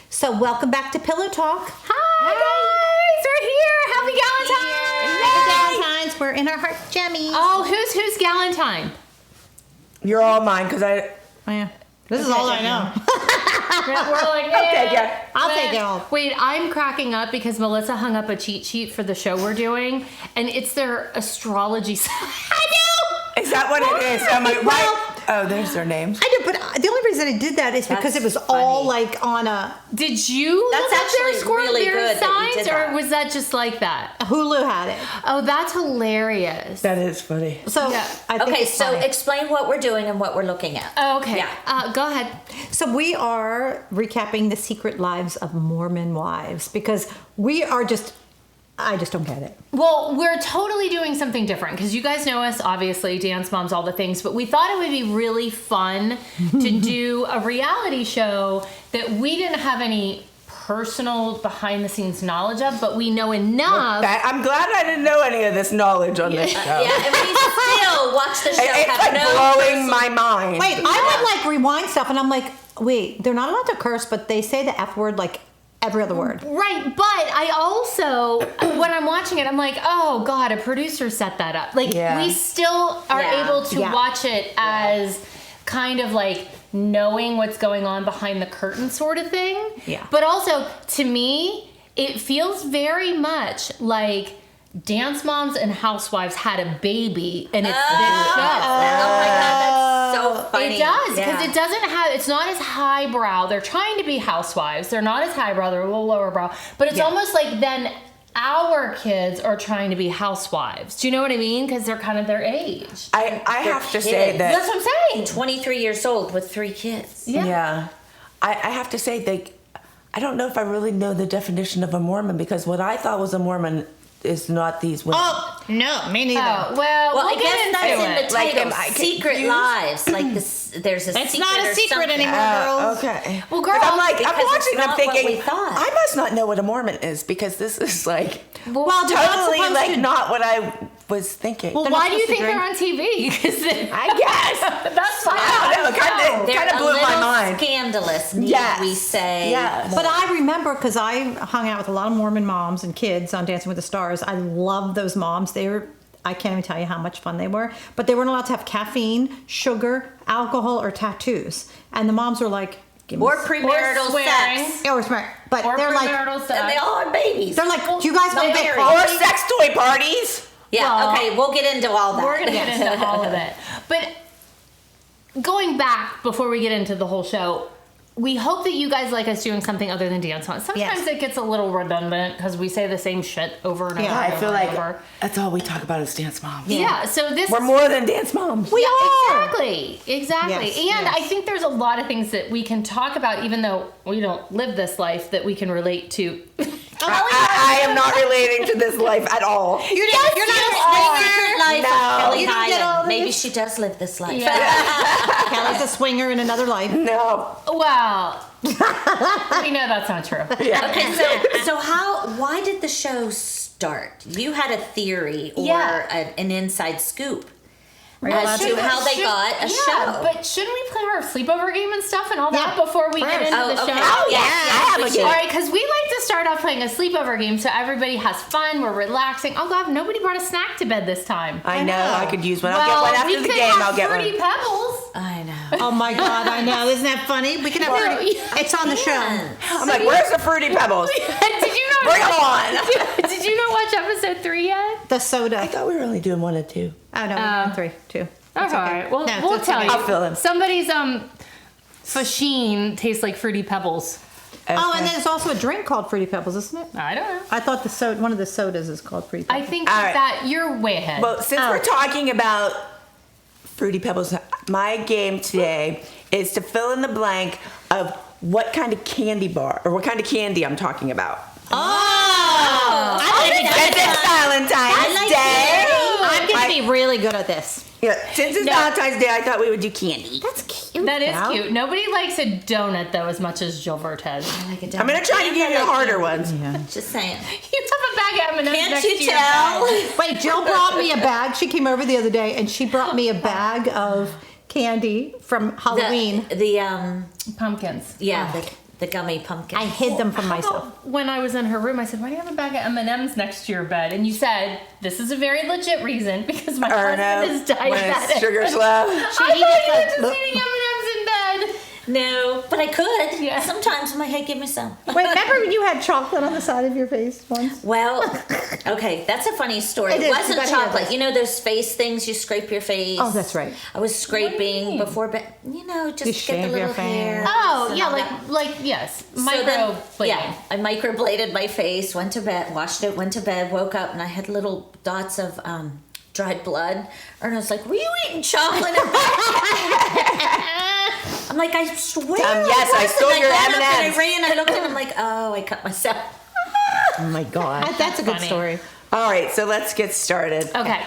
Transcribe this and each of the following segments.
So welcome back to Pillow Talk. Hi guys, we're here. Happy Galentine's. Happy Valentine's. We're in our heart jammies. Oh, who's Galentine? You're all mine because I. Oh, yeah. This is all I know. We're like, Okay, yeah. I'll take it all. Wait, I'm cracking up because Melissa hung up a cheat sheet for the show we're doing, and it's their astrology. I know. Is that what it is? I'm like, Well- right. Oh, there's their names. I do, but the only reason I did that is because it was all like on a Did you That's look up their actually score, really their good that you signs, did or that. was that just like that? Hulu had it. Oh, that's hilarious. That is funny. So Yeah. I think Okay, it's so funny. explain what we're doing and what we're looking at. Oh, okay. Yeah. Go ahead. So we are recapping the secret lives of Mormon wives because I just don't get it. Well, we're totally doing something different because you guys know us, obviously, dance moms, all the things, but we thought it would be really fun to do a reality show that we didn't have any personal behind the scenes knowledge of, but we know enough. I'm glad I didn't know any of this knowledge on this show. Yeah, and we still watch the show. It's have like no blowing my mind. Wait, I would like rewind stuff and I'm like, wait, they're not allowed to curse, but they say the F word like every other word. Right, but I also, when I'm watching it, I'm like, oh God, a producer set that up. Like, Yeah. we still are Yeah. able to Yeah. watch it as kind of like knowing what's going on behind the curtain sort of thing. Yeah. But also, to me, it feels very much like Dance Moms and Housewives had a baby and it's this show. Oh my God, that's so funny. It does, because Yeah. it doesn't have, it's not as highbrow. They're trying to be housewives. They're not as highbrow, they're a little lower brow. But it's almost like then our kids are trying to be housewives. Do you know what I mean? Because they're kind of their age. I have to say kids. that. That's what I'm saying. 23 years old with 3 kids. Yeah. I have to say I don't know if I really know the definition of a Mormon because what I thought was a Mormon is not these women. Oh, no, me neither. Oh, well, Well, we'll I guess get that's into in it. the Like, title. am I Secret confused? Lives. Like this, there's a It's secret not a or secret something. anymore. Okay. Well, girl, But I'm like, I'm because it's watching and I'm not what thinking, we thought. I must not know what a Mormon is because this is like Well, they're not totally supposed like to- not what I was thinking. well, they're why not do you supposed think to they're on TV? Because I guess. that's fine. I don't know. Kind They're of a blew little my mind. scandalous, need Yes. we say. Yes. But I remember because I hung out with a lot of Mormon moms and kids on Dancing with the Stars. I love those moms. I can't even tell you how much fun they were. But they weren't allowed to have caffeine, sugar, alcohol, or tattoos. And the moms were like, give me Or some- premarital swearing. sex. Or smart. But Or they're like, premarital sex. And they all are babies. do you guys want to get married. Or coffee? sex toy parties. Yeah, Well, okay, we'll get into all that. We're going to get into all of it. But going back before we get into the whole show, we hope that you guys like us doing something other than dance on. Sometimes Yes. it gets a little redundant because we say the same shit over and over. Yeah, and I feel over and like over. that's all we talk about is dance moms. Yeah, so this We're is- more than dance moms. We are. Exactly. Yes, And yes. I think there's a lot of things that we can talk about, even though we don't live this life, that we can relate to. I am not relating to this life at all. You're not a Secret life No. of Kelly You don't get all Hyland. this. Maybe she does live this life. Yeah. Kelly's a swinger in another life. No. Well, we know that's not true. Yeah. Okay, so why did the show start? You had a theory or Yeah. an inside scoop allowed as to? to how they got a show. But shouldn't we play our sleepover game and stuff and all that Yeah. before we get First. into Oh, the okay. show? Oh, yeah. I have a we game. All should. right, because we like to start off playing a sleepover game so everybody has fun. We're relaxing. Oh God, nobody brought a snack to bed this time. I know. I could use one. I'll well, get one we after the could game. have I'll get Fruity one. Pebbles. I know. Oh my God, I know. Isn't that funny? We can have Well, fruity. yeah. It's on the show. I'm like, where's the Fruity Pebbles? Did you not? Bring 'em on. Did you not watch episode 3 yet? The soda. I thought we were only doing 1 and 2. Oh no, we're doing 3, 2. That's all right. Well, No, we'll it's tell okay. you. I'll fill them. Somebody's Fasheen tastes like Fruity Pebbles. Oh, and there's also a drink called Fruity Pebbles, isn't it? I don't know. I thought one of the sodas is called Fruity I Pebbles. think All right. that you're way ahead. Well, since we're talking about Fruity Pebbles, my game today is to fill in the blank of what kind of candy bar or what kind of candy I'm talking about. Since it's Valentine's Day. I'm going to be really good at this. Yeah, since it's Valentine's Day, I thought we would do candy. That's cute. that is Val. cute. Nobody likes a donut though as much as Jill Vertez. I'm gonna try to give you harder ones. Just saying. You have a bag of M&Ms Can't next you to your tell? bed. Wait, Jill brought me a bag. She came over the other day and she brought me a bag of candy from Halloween. The Pumpkins. yeah, The gummy pumpkin. I hid them from myself. When I was in her room, I said, "Why do you have a bag of M&Ms next to your bed?" And you said, "This is a very legit reason because my husband is diabetic." When it's sugar's low. I thought you were just eating M&Ms in bed. No, but I could. Yeah. Sometimes I'm like, hey, give me some. Wait, remember when you had chocolate on the side of your face once? Well, okay, that's a funny story. It It is, wasn't you gotta hear chocolate. this. You know those face things you scrape your face? Oh, that's right. I was What do you scraping mean? before, but just You get shave the your little face. hair. Oh, yeah, like yes, microblading. Yeah, I microbladed my face, went to bed, washed it, went to bed, woke up, and I had little dots of dried blood. And I was like, were you eating chocolate? I'm like, I swear. Yes, I wasn't. stole your got up and M&Ms. I ran. I looked and I'm like, oh, I cut myself. Oh my God. That's a good funny. story. All right, so let's get started. Okay.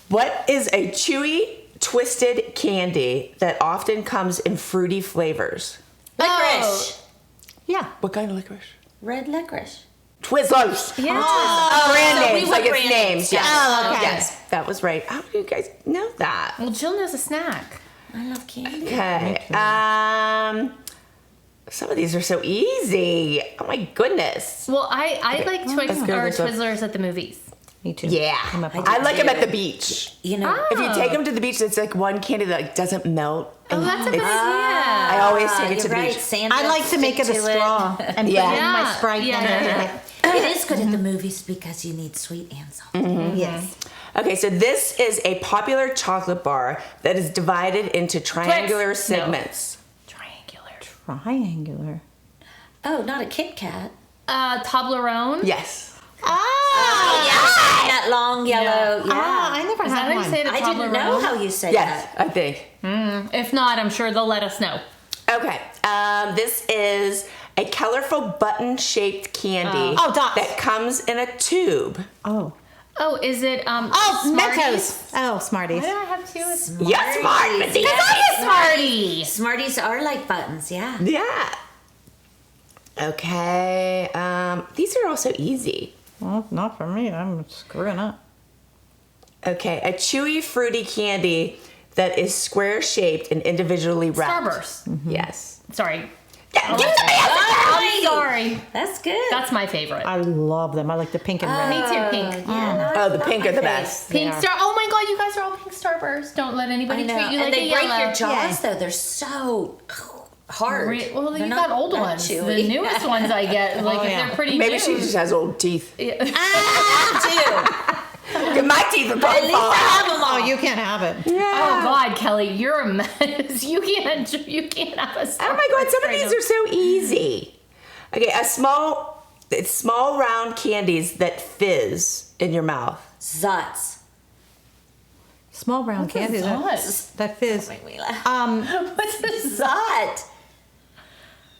What is a chewy, twisted candy that often comes in fruity flavors? Licorice. Yeah. What kind of licorice? Red licorice. Twizzlers. Yeah. Oh, brand So we names, went like it's brand names. names. Yes. Oh, okay. Yes, that was right. How do you guys know that? Well, Jill knows a snack. I love candy. Okay. Some of these are so easy. Oh my goodness. Well, I like let's go this way. Twizzlers at the movies. Me too. Yeah, I'm a I like them at the beach. You know, If you take them to the beach, it's like one candy that like, doesn't melt. Oh, that's a good idea. I always take it you're to the right. beach. Sand I like to make it a stick to straw and Yeah. put it in my Yeah. Sprite. Yeah, and yeah, everything. It is good at the movies because you need sweet and salt. Yes. Okay, so this is a popular chocolate bar that is divided into triangular Twix. No. segments. Triangular. Triangular. Oh, not a Kit Kat. Toblerone. Yes. Oh, yeah. That long yellow. Yeah. Ah, I never Is that had how you say one. the I didn't know Toblerone? how you say Yes, that. I think. If not, I'm sure they'll let us know. Okay, this is a colorful button-shaped candy Oh, dots. that comes in a tube. Oh. Oh, is it Oh, Smarties? Mentos. Oh, Smarties. Why do I have two? It's Yes, smart, Smarties. Medea. a Smartie. Smarties are like buttons, yeah. Yeah. Okay, these are also easy. Well, not for me. I'm screwing up. Okay, a chewy, fruity candy that is square-shaped and individually wrapped. Starburst. Yes. Sorry. Yeah, give it to me. I'm sorry. That's good. That's my favorite. I love them. I like the pink and red. Me too, pink. yeah, Oh, the not pink my are the face. best. Pink Yeah. star. Oh my god, you guys are all pink Starburst. Don't let I anybody know. treat you And like they a break yellow. your jaws, though. They're so hard. Well, They're you not got old that ones. chewy. The newest ones I get, like Oh, if yeah. they're pretty Maybe new. she just has old teeth. Too. My teeth are At probably least I falling. have them all. Oh, you can't have it. Oh God, Kelly, you're a mess. You can't have a Starburst. Oh my god, some of right these now. are so easy. Okay, it's small round candies that fizz in your mouth. Zutz. Small brown candy. Zutz? That fizz. Make me laugh. What's this? Zut.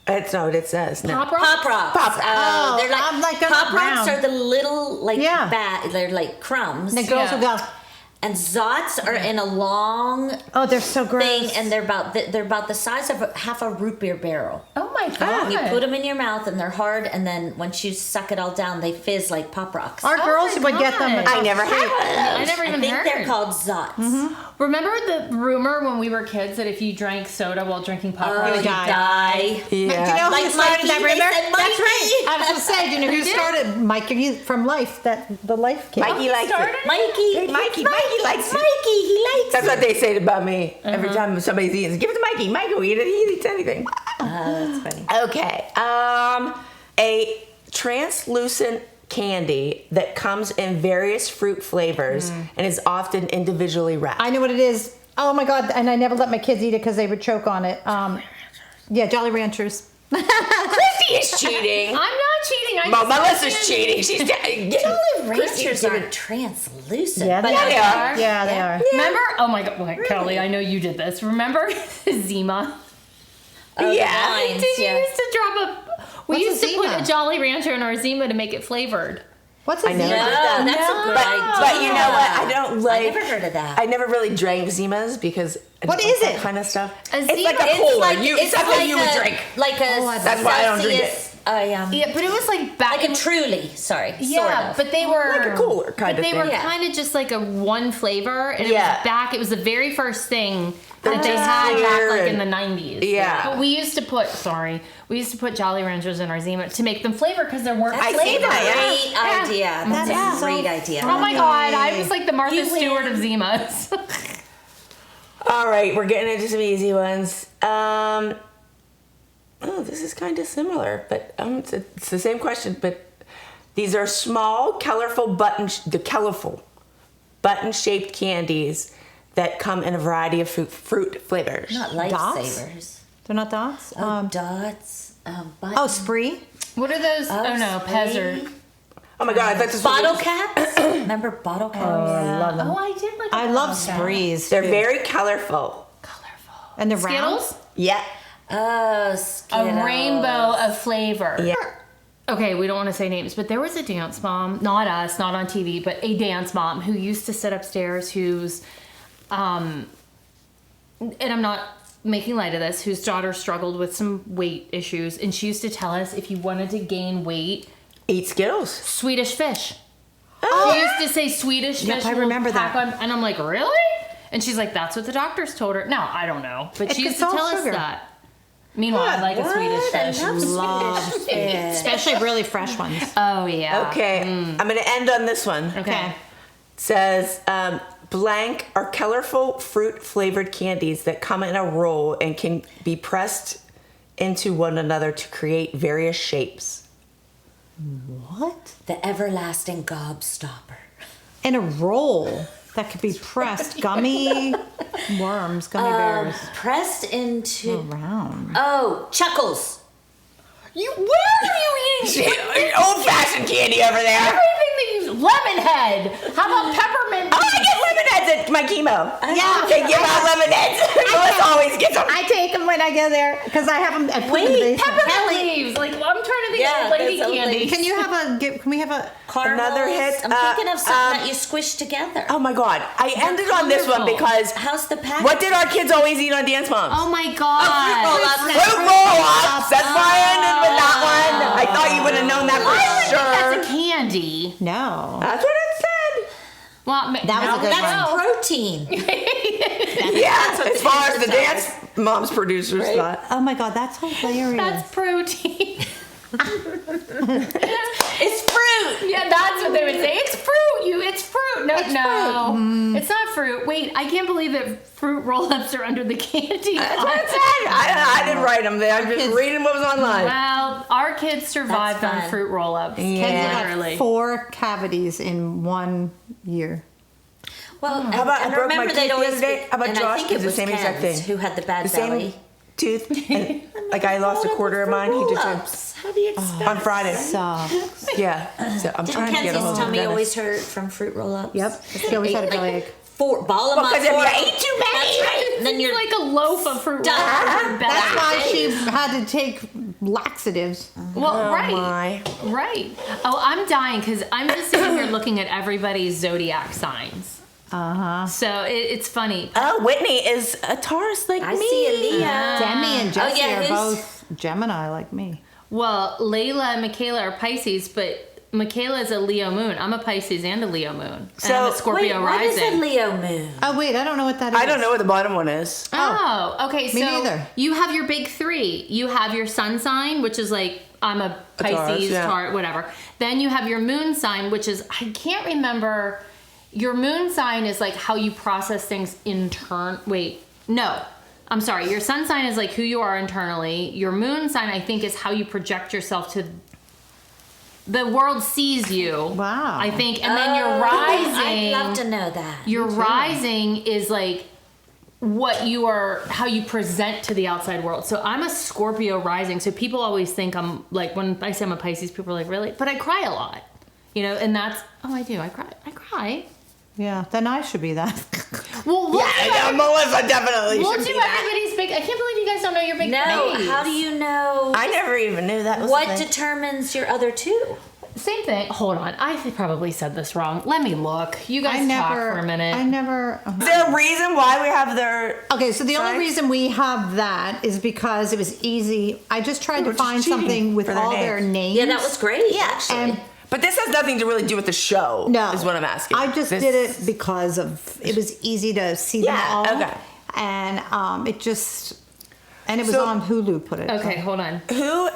That's not what it says. No. Pop Rock? Pop rocks. Pop- Oh, they're I'm like they're pop not rocks brown. are the little like Yeah. they're like crumbs. The girls will go, And Zots are in a long oh, they're so gross. thing, and they're about the size of half a root beer barrel. Oh my God. And you put them in your mouth, and they're hard. And then once you suck it all down, they fizz like Pop Rocks. Our Oh girls my would get them. God. I never had I one. never I even think heard. they're called Zots. Remember the rumor when we were kids that if you drank soda while drinking Pop Oh, Rocks, you you'd die. die. Yeah. Do you know Like who started Mikey, that they rumor? said That's right. Mikey. I was going to say, do you know who did? started? Mikey from Life, the Life kid. Mikey likes started it. Mikey. Hey, Mikey likes it. Mikey, he likes That's it. what they say about me every time somebody's eating. Give it to Mikey. Mikey will eat it. He eats anything. That's funny. Okay. A translucent candy that comes in various fruit flavors and is often individually wrapped. I know what it is. Oh my God. And I never let my kids eat it because they would choke on it. Yeah, Jolly Ranchers. Christy is cheating. I'm not cheating. I Well, just- Melissa's cheating. She's Ranchers aren't translucent. Yeah, but they Yeah, they are. Yeah, they are. Remember? Oh my God, well, Kelly, I know you did this. Remember Zima? Oh, Yeah. the lines, Did you yeah. used to drop a? We What's used a to put Zima? a Jolly Rancher in our Zima to make it flavored. What's a I never Zima? did No, that. that's No. a good But, idea. but you know what? I don't like. I never heard of that. I never really drank Zimas because I What don't is like it? that kind of stuff. A it's Zima- like a it's cola. like, It's something you would drink. Like a Oh, That's why I don't drink it. Celsius, Yeah, but it was like back like a Truly. Sorry. Yeah, sort of. but they were Like a cooler kind of They thing. were Yeah. kind of just like a one flavor, and Yeah. it was the very first thing that they just had back clear like in and- the 90s. Yeah. But we used to put Jolly Ranchers in our Zima to make them flavor because there weren't I see flavors. that, yeah. Great idea. That's That's a great so idea. Oh my god, I was like the Martha You Stewart win. of Zimas. All right, we're getting into some easy ones. This is kind of similar, but it's the same question. But these are small, colorful button-shaped candies that come in a variety of fruit flavors. Not Dots? lifesavers. They're not dots. Dots. Spree. What are those? Oh no, Pez or Oh my god, that's Bottle caps. Remember bottle caps? I love them. Oh, I did like. I love sprees. They're very colorful. colorful. And they're round. Skittles. Yeah. Oh, A Skittles. rainbow of flavor. Yeah. Okay, we don't want to say names, but there was a dance mom, not us, not on TV, but a dance mom who used to sit upstairs whose, and I'm not making light of this, whose daughter struggled with some weight issues, and she used to tell us if you wanted to gain weight, Eat Skittles. Swedish fish. Oh. She used to say Swedish Yep, fish. I will remember pack that. on- and I'm like, really? And she's like, that's what the doctors told her. No, I don't know. But she used to It's all tell us sugar. that. Meanwhile, I like a Swedish I fish. love Swedish fish. Especially really fresh ones. Oh, yeah. Okay, I'm going to end on this one. Okay. It says, blank are colorful fruit flavored candies that come in a roll and can be pressed into one another to create various shapes. What? The everlasting gobstopper. In a roll that could be pressed. Gummy worms, gummy bears. Pressed into. Round. Oh, Chuckles. Where are you eating? Old fashioned candy over there. Everything that you lemon head. How about peppermint? Oh, I get lemonades at my chemo. Yeah. They give out lemonades. Melissa always gets them. I take them when I go there because I have them. I put them in the basement. Peppermint leaves. Like, I'm trying to think Yeah, of lady that's a candy. lady. Can you have a? Can we have a? Caramels. Another hit, I'm thinking of something that you squish together. Oh my god. I ended on this one colorful. because How's the pack? what did our kids always eat on Dance Moms? Oh my god. Fruit roll-ups. That's why I ended with that one. I thought you would have known that for sure. That's a candy. No. That's what it said. Well, That was a good That's one. protein. Yeah, as far as the Dance Moms producers Right. thought. Oh my god, that's hilarious. That's protein. It's fruit. Yeah, that's what they would say. It's fruit. It's fruit. No, it's not fruit. Wait, I can't believe that fruit roll-ups are under the candy. That's what it said. I didn't write them. I'm just reading what was online. Well, our kids survived That's on fun. fruit roll-ups. Yeah. Literally. 4 cavities in 1 year. Well, How about I and broke my remember teeth they'd the always other day? be- How about and I Josh? think Did it the was same exact Ken's thing. who had the bad The same belly. tooth. And, like I lost a quarter of mine. He did too. Roll-ups. How do you expect? On Friday. Sucks. Yeah. So I'm trying to get a hold Kenzie's of tummy Dennis. always hurt from fruit roll-ups. Yep. She always had a bellyache. 4 ball of Because if you ate too many. That's right. And then you're like a loaf of fruit Done. roll-ups. That's why she had to take laxatives. Well, right. my. Right. Oh, I'm dying because I'm just sitting here looking at everybody's zodiac signs. So it's funny. Oh, Whitney is a Taurus like I me. see a Leo. Demi and Jessie yeah, are who's- both Gemini like me. Well, Layla and Michaela are Pisces, but Michaela is a Leo moon. I'm a Pisces and a Leo moon. And I'm a So, Scorpio Wait, what is a rising. Leo moon? Oh wait, I don't know what that is. I don't know what the bottom one is. Oh, okay. Me So neither. you have your big 3. You have your sun sign, which is like I'm a Taurus, Pisces, yeah. Taurus, whatever. Then you have your moon sign, which is I can't remember. Your moon sign is like how you process things I'm sorry. Your sun sign is like who you are internally. Your moon sign, I think, is how you project yourself to the world sees you. Wow. I think, and then your rising. I'd love to know that. Your rising is like what you are, how you present to the outside world. So I'm a Scorpio rising. So people always think I'm like, when I say I'm a Pisces, people are like, really? But I cry a lot, and that's, I do. I cry. Yeah, then I should be that. Well, we'll Yeah, Melissa definitely We'll should do be that. everybody's big. I can't believe you guys don't know your big No, face. how do you know I never even knew that was what a thing. determines your other 2? Same thing. Hold on. I probably said this wrong. Let me look. You guys talk for a minute. I never. Is there a reason why we have their? Okay, so the only Sorry? reason we have that is because it was easy. I just tried We're to just find cheating something with for their all their names. names. Yeah, that was great. Actually. And But this has nothing to really do with the show. no, is what I'm asking. I just This- did it because of it was easy to see them Yeah, all. okay. And it just and it was So- on Hulu. Put it. Okay, hold on. Who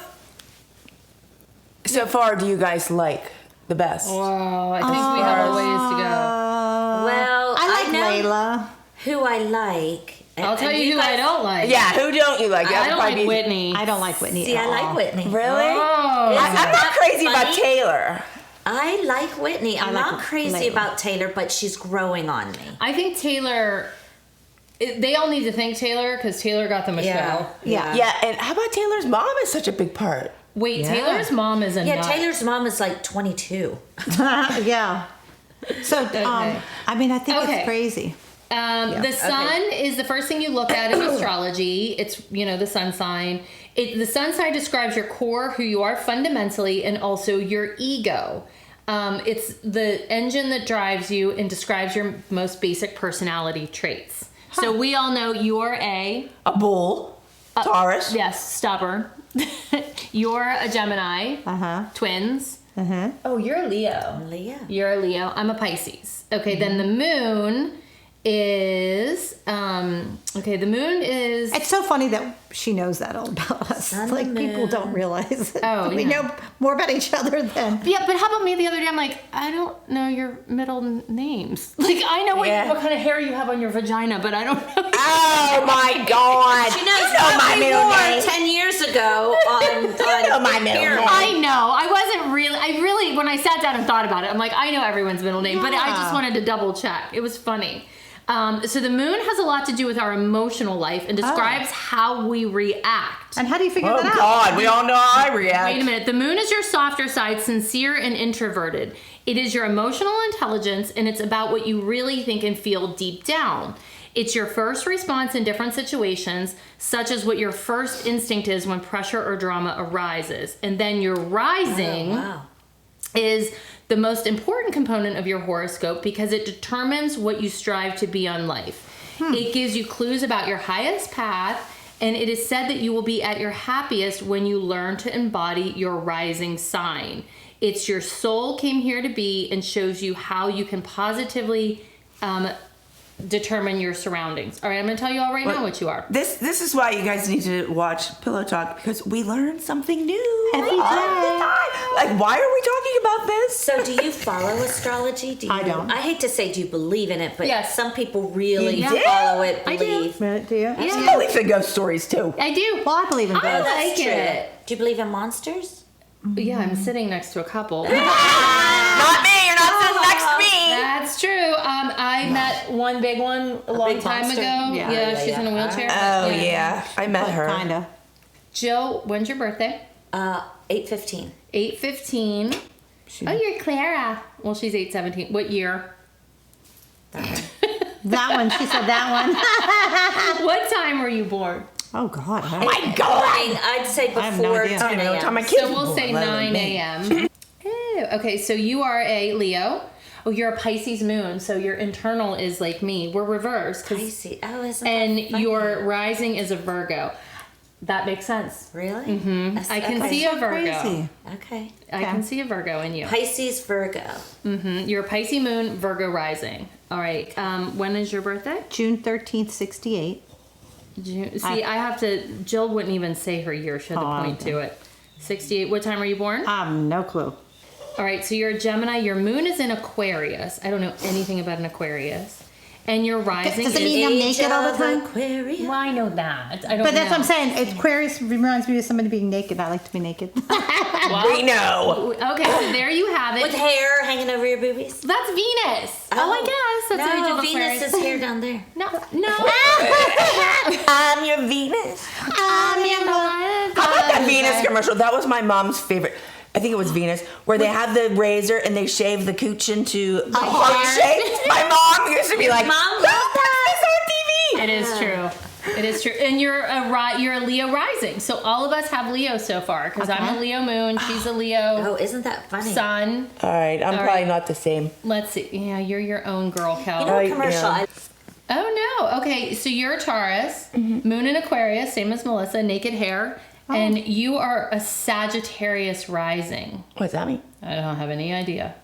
so far do you guys like the best? Whoa, I think we have a ways to go. well, I like know Layla. who I like. I'll tell you who I guys- don't like. Yeah, who don't you like? I That'd don't probably like be- Whitney. I don't like Whitney. See, at I like all. Whitney. Really? Oh. I'm not crazy about funny? Taylor. I like Whitney. I'm like not crazy Layla. about Taylor, but she's growing on me. I think Taylor. They all need to thank Taylor because Taylor got them a show. Yeah. Yeah, and how about Taylor's mom is such a big part? Wait, Yeah. Taylor's mom is a Yeah, nut. Taylor's mom is like 22. Yeah. So I mean, I think Okay. it's crazy. The sun is the first thing you look at in astrology. It's, the sun sign. The sun sign describes your core, who you are fundamentally, and also your ego. It's the engine that drives you and describes your most basic personality traits. So we all know you're A bull, Taurus. yes, stubborn. You're a Gemini. Twins. Oh, you're a Leo. Leah. You're a Leo. I'm a Pisces. Okay, then the moon is the moon is It's so funny that she knows that all about us. Sun, Like people moon. don't realize it. Oh, We yeah. know more about each other than. yeah, but how about me the other day? I'm like, I don't know your middle names. Like, I know what kind of hair you have on your vagina, but I don't know. Oh my God! She knows you know what my we middle wore name. 10 years ago on know my middle name. I know. I really, when I sat down and thought about it, I'm like, I know everyone's middle name, but I just wanted to double check. It was funny. So the moon has a lot to do with our emotional life and describes how we react. And how do you figure Oh that out? God, we all know how I react. Wait a minute. The moon is your softer side, sincere and introverted. It is your emotional intelligence, and it's about what you really think and feel deep down. It's your first response in different situations, such as what your first instinct is when pressure or drama arises. And then your rising wow. is the most important component of your horoscope because it determines what you strive to be on life. It gives you clues about your highest path, and it is said that you will be at your happiest when you learn to embody your rising sign. It's your soul came here to be and shows you how you can positively determine your surroundings. All right, I'm going to tell you all right now what you are. This is why you guys need to watch Pillow Talk, because we learn something new Every all the day. time. Like, why are we talking about this? So do you follow astrology? Do you, I don't. I hate to say do you believe in it, but Yes. some people really You do? follow it, I do. believe. Do you? I believe in ghost stories too. I do. Well, I believe in I both. like That's true. it. Do you believe in monsters? Yeah, I'm sitting next to a couple. Not me. You're not sitting next to me. That's true. I met one big one a long big time monster? ago. Yeah. Yeah, she's in a wheelchair. Oh yeah, I met her. Kinda. Jill, when's your birthday? 8:15. 8/15. Oh, you're Clara. Well, she's 8/17. What year? That one. She said that one. What time were you born? Oh God. My God. I'd say I have no before idea. 10 I don't know what time a.m. my kids So were we'll born, say let alone 9 me. a.m. Oh, okay, so you are a Leo. Oh, you're a Pisces moon, so your internal is like me. We're reversed. 'cause- I see. Oh, isn't and that funny? your rising is a Virgo. That makes sense. Really? Mm-hmm. I can see a Virgo. Crazy. Okay. I can see a Virgo in you. Pisces, Virgo. You're a Pisces moon, Virgo rising. All right. When is your birthday? June 13th, 68. I have to. Jill wouldn't even say her year. She had to point to it. 68. What time were you born? No clue. All right. So you're a Gemini. Your moon is in Aquarius. I don't know anything about an Aquarius. And your rising Does it is. mean I'm Age naked all the of time? Aquarius. Well, I know that. I don't. But that's know. what I'm saying. Aquarius reminds me of somebody being naked. I like to be naked. Well, We know. Okay. So there you have it. With hair hanging over your boobies. That's Venus. Oh, I guess that's no, the age of Venus Aquarius. is here down there. No, no. I'm your Venus. How about that Venus commercial? That was my mom's favorite. I think it was Venus, where they have the razor and they shave the cooch into a heart shape. My mom used to be like, Mom "Who puts this on TV?" It is true. It is true. And you're a Leo rising. So all of us have Leo so far because I'm a Leo moon. She's a Leo Oh, isn't that funny? sun. All right, I'm probably not the same. Let's see. Yeah, you're your own girl, Kel. You know, a commercial. yeah. Oh no. Okay, so you're a Taurus, Moon in Aquarius, same as Melissa, naked hair, and you are a Sagittarius rising. What's that mean? I don't have any idea.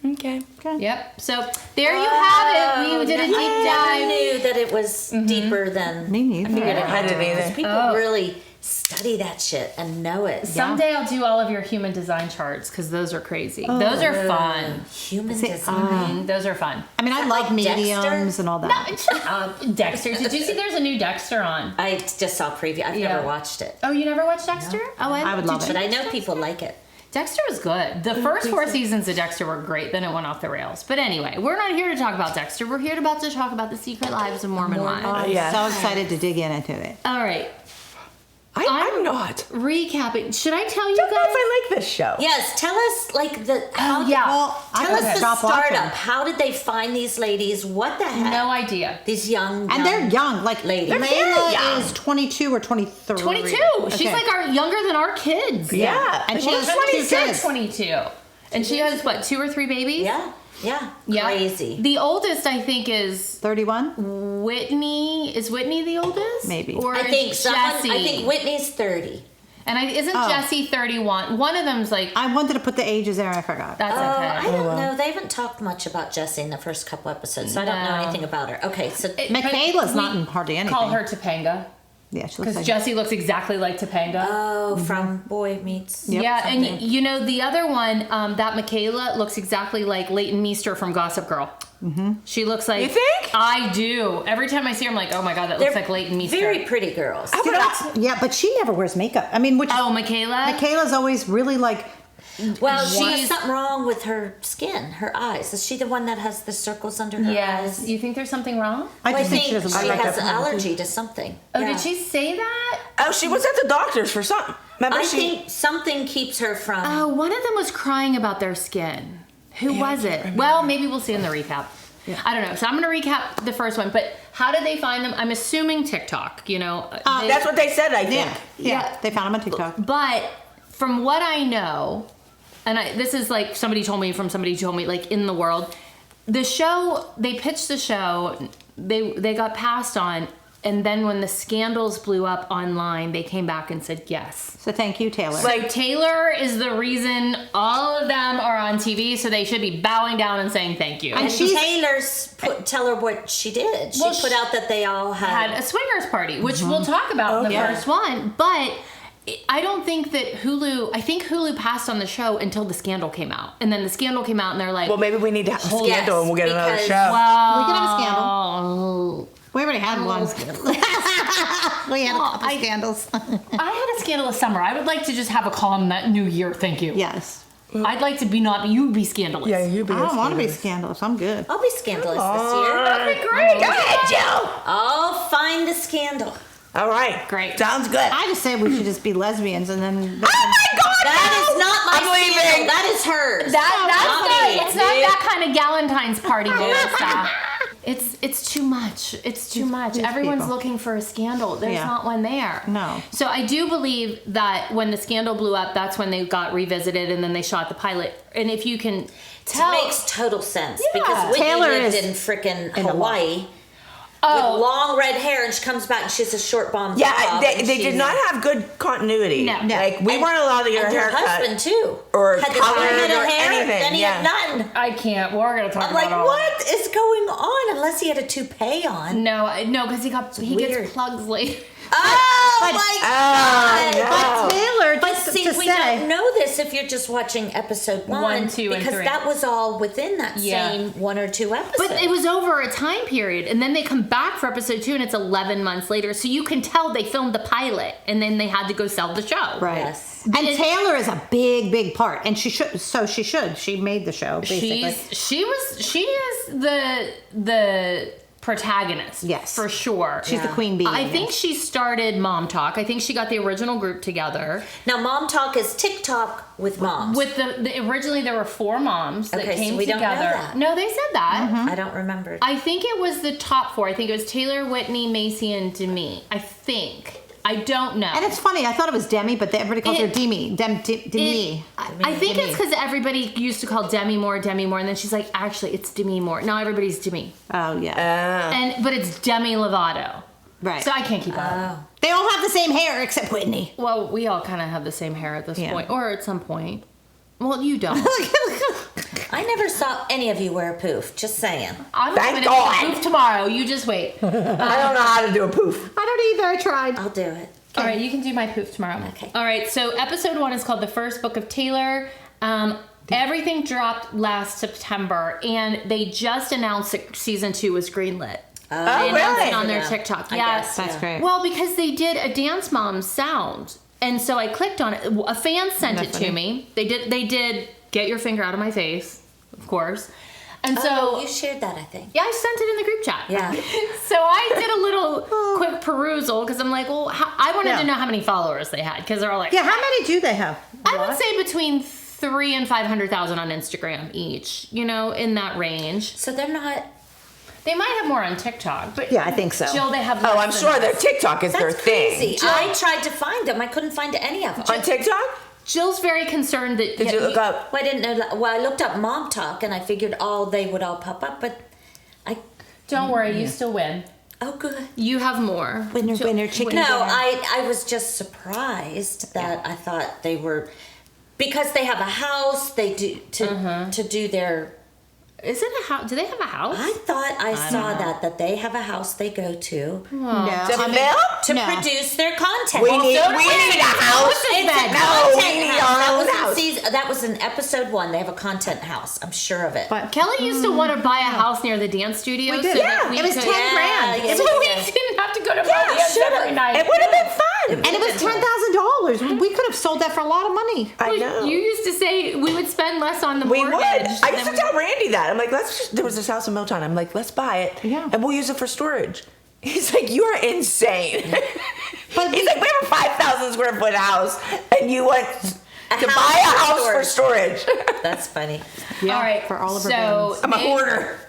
Okay. Yep. So there you have it. We did a deep I dive. knew that it was deeper than Me neither. I figured it I had to didn't be. 'Cause either. people really study that shit and know it. Someday I'll do all of your human design charts because those are crazy. Those are fun. Human design. Those are fun. I mean, I like like mediums Dexter? and all that. Shut up, Dexter. Did you see there's a new Dexter on? I just saw a preview. I've Yeah. never watched it. Oh, you never watched Dexter? Oh, I would love But I know people like it. Dexter was good. The first 4 seasons of Dexter were great. Then it went off the rails. But anyway, we're not here to talk about Dexter. We're here to talk about the secret lives of Mormon wives. I'm Yeah. so excited to dig into it. All right. I'm not. Recapping. Should I tell you I don't know guys? if I like this show. Yes, tell us like the how yeah. Well, I tell would us the stop watching. startup. How did they find these ladies? What the heck? No idea. These young And they're young. Like, ladies. Layla very young. is 22 or 23. 22. She's Okay. like younger than our kids. Yeah. And she She's has two 26, kids. 22. And she has, what, 2 or 3 babies? Yeah. Yeah. Crazy. The oldest, I think, is 31? Whitney. Is Whitney the oldest? Maybe. Or I think is someone. Jessie? I think Whitney's 30. And isn't Oh. Jessie 31? One of them's like, I wanted to put the ages there and I forgot. that's Oh, okay. I don't know. They haven't talked much about Jessie in the first couple episodes, so I don't know No. anything about her. Okay, so Michaela's not in hardly anything. Call her Topanga. Yeah, she looks Because like Jessie looks exactly like Topanga. from Boy Meets. Yep, yeah, something. and you know, the other one, that Michaela looks exactly like Leighton Meester from Gossip Girl. Mm-hmm. She looks like. You think? I do. Every time I see her, I'm like, oh my God, that looks like Leighton Meester. Very pretty girls. I would not- Yeah, but she never wears makeup. I mean, which Oh, Michaela? Michaela's always really like, Well, she has She's- something wrong with her skin, her eyes. Is she the one that has the circles under her Yes. eyes? You think there's something wrong? I Well, just think she doesn't she wear has makeup. an allergy to something. Oh, Yeah. did she say that? Oh, she was at the doctor's for something. Remember I she? think something keeps her from. Oh, one of them was crying about their skin. Who was it? Well, maybe we'll see in the recap. I don't know. So I'm going to recap the first one. But how did they find them? I'm assuming TikTok, you know. That's what they said, I think. Yeah, yeah, Yeah. they found him on TikTok. But from what I know, and this is like somebody told me from somebody who told me, like in the world, the show, they pitched the show, they got passed on, and then when the scandals blew up online, they came back and said yes. So thank you, Taylor. Like, Taylor is the reason all of them are on TV, so they should be bowing down and saying thank you. and she's- tell her what she did. She Well, put out that they all had a swingers party, which we'll talk about in the yeah. first one, but I don't think that I think Hulu passed on the show until the scandal came out. And then the scandal came out and they're like, well, maybe we need to have a Yes, scandal and we'll get another because- show. well, We can have a scandal. scandal. We already had one scandal. We had a couple scandals. I had a scandal this summer. I would like to just have a column that new year, thank you. Yes. I'd like to be you be scandalous. Yeah, you be I don't want to be scandalous. I'm good. I'll be scandalous this year. That'd be great. Go ahead, Jill. I'll find a scandal. All right. Great. Sounds good. I just say we should just be lesbians and then. Oh my God! That is not my I'm leaving. scandal. That is hers. It's not me. that kind of Galentine's party, Melissa. It's too much. It's too much. these Everyone's people. looking for a scandal. There's Yeah. not one there. No. So I do believe that when the scandal blew up, that's when they got revisited and then they shot the pilot. And if you can tell, It makes total sense Yeah. because Whitney Taylor lived is in frickin' in the Hawaii oh, with long red hair, and she comes back and she has a short bomb Yeah, bob, they and did she's- not have good continuity. No. Like, we weren't allowed to get And our her hair husband too, or had the colored same head or of hair, anything, then he had yeah. none. I can't. We're gonna talk I'm about like, all what is going on? Unless he had a toupee on. No, because he weird. gets plugs late. Oh But- my Oh, god! no. But Taylor, But just see, to we say, don't know this if you're just watching episode 1, 2, and because 3. that was all within that Yeah. same 1 or 2 episodes. But it was over a time period, and then they come back for episode 2, and it's 11 months later. So you can tell they filmed the pilot, and then they had to go sell the show. right. Yes. And Taylor is a big, big part, and she should. So she should. She made the show basically. She is the protagonist. Yes. For sure. She's the queen bee. I think she started Mom Talk. I think she got the original group together. Now, Mom Talk is TikTok with moms. With the originally there were 4 moms that Okay, so came we don't together. know that. No, they said that. I don't remember. I think it was the top 4. I think it was Taylor, Whitney, Macy, and Demi. I think. I don't know. And it's funny. I thought it was Demi, but everybody calls her Demi. Demi. I think it's because everybody used to call Demi Moore, and then she's like, actually, it's Demi Moore. Now everybody's Demi. Oh yeah. But it's Demi Lovato. Right. So I can't keep up. They all have the same hair except Whitney. Well, we all kind of have the same hair at this Yeah. point, or at some point. Well, you don't. I never saw any of you wear a poof. Just saying. I'm Thank going God. to poof tomorrow. You just wait. I don't know how to do a poof. I don't either. I tried. I'll do it. All right, you can do my poof tomorrow. Okay. All right, so episode 1 is called The First Book of Taylor. Everything dropped last September, and they just announced that season 2 was greenlit. They announced really? it on their Yeah. TikTok. I Yes. guess, That's yeah. great. Well, because they did a Dance Moms sound, and so I clicked on it. A fan sent Isn't it that to funny? me. They did Get Your Finger Out of My Face, of course. And so Oh, you shared that, I think. yeah, I sent it in the group chat. Yeah. So I did a little quick perusal because I'm like, well, I wanted Yeah. to know how many followers they had because they're all like, Yeah. How many do they have? I would say between 3 and 500,000 on Instagram each. You know, in that range. So they're not. They might have more on TikTok, but Yeah, I think so. Jill, they have. Oh, less I'm than sure us. their TikTok is their That's crazy. thing. I tried to find them. I couldn't find any of them. On TikTok? Jill's very concerned that. Did you look up? Well, I didn't know. Well, I looked up Mom Talk and I figured they would all pop up, but I. Don't worry, you still win. Oh, good. You have more. Winner, Jill- winner, chicken No, dinner. I was just surprised that I thought they were, because they have a house. They do to do their. Is it a house? Do they have a house? I thought I saw that they have a house they go to No. To I mean- film? to No. produce their content. We need a house. It's a No, content we need house. our That own was in house. that was in episode 1. They have a content house. I'm sure of it. But Kelly used to want to buy a house near the dance studio. We did. So that Yeah, we it was could, 10 grand. Yeah, So yeah, we yeah. didn't have to go to Yeah, dance should've. every night. It would have been fun. and it was $10,000. We could have sold that for a lot of money. I know. You used to say we would spend less on the We mortgage. would. I than used to we- tell Randy that. I'm like, there was this house in Milltown. I'm like, let's buy it. Yeah. And we'll use it for storage. He's like, you are insane. But He's like, we have a 5,000 square foot house, and you want to house buy a for house for storage. That's funny. Yeah, All right, for all of her so bands. I'm a it- hoarder.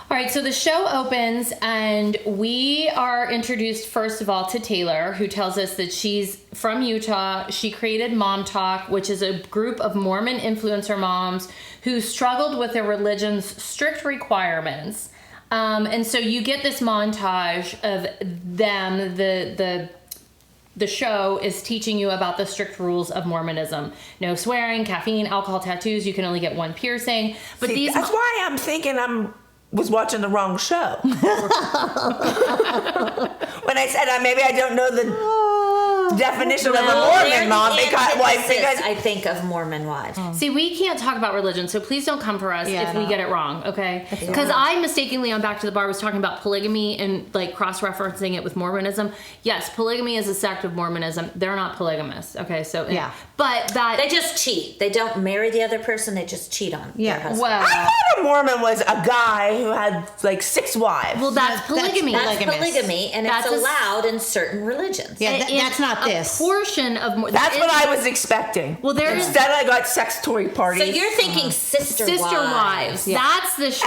All right, so the show opens, and we are introduced first of all to Taylor, who tells us that she's from Utah. She created Mom Talk, which is a group of Mormon influencer moms who struggled with their religion's strict requirements. And so you get this montage of them. The show is teaching you about the strict rules of Mormonism: no swearing, caffeine, alcohol, tattoos. You can only get one piercing. But See, that's why I'm thinking was watching the wrong show. When I said maybe I don't know the definition of a Mormon mom because I think of Mormon wives. See, we can't talk about religion, so please don't come for us Yeah, if we no. get it wrong, okay? Because I mistakenly on Back to the Bar was talking about polygamy and like cross-referencing it with Mormonism. Yes, polygamy is a sect of Mormonism. They're not polygamists, okay? So Yeah. but that They just cheat. They don't marry the other person. They just cheat on Yeah. their husband. well, I thought a Mormon was a guy who had like 6 wives. well, that's polygamy. That's Polygamous. polygamy, and That's it's a- allowed in certain religions. Yeah, And that's not this. A portion of That's what I was expecting. Well, there is- Instead, I got sex toy parties. So you're thinking sister wives. Yeah. That's the show.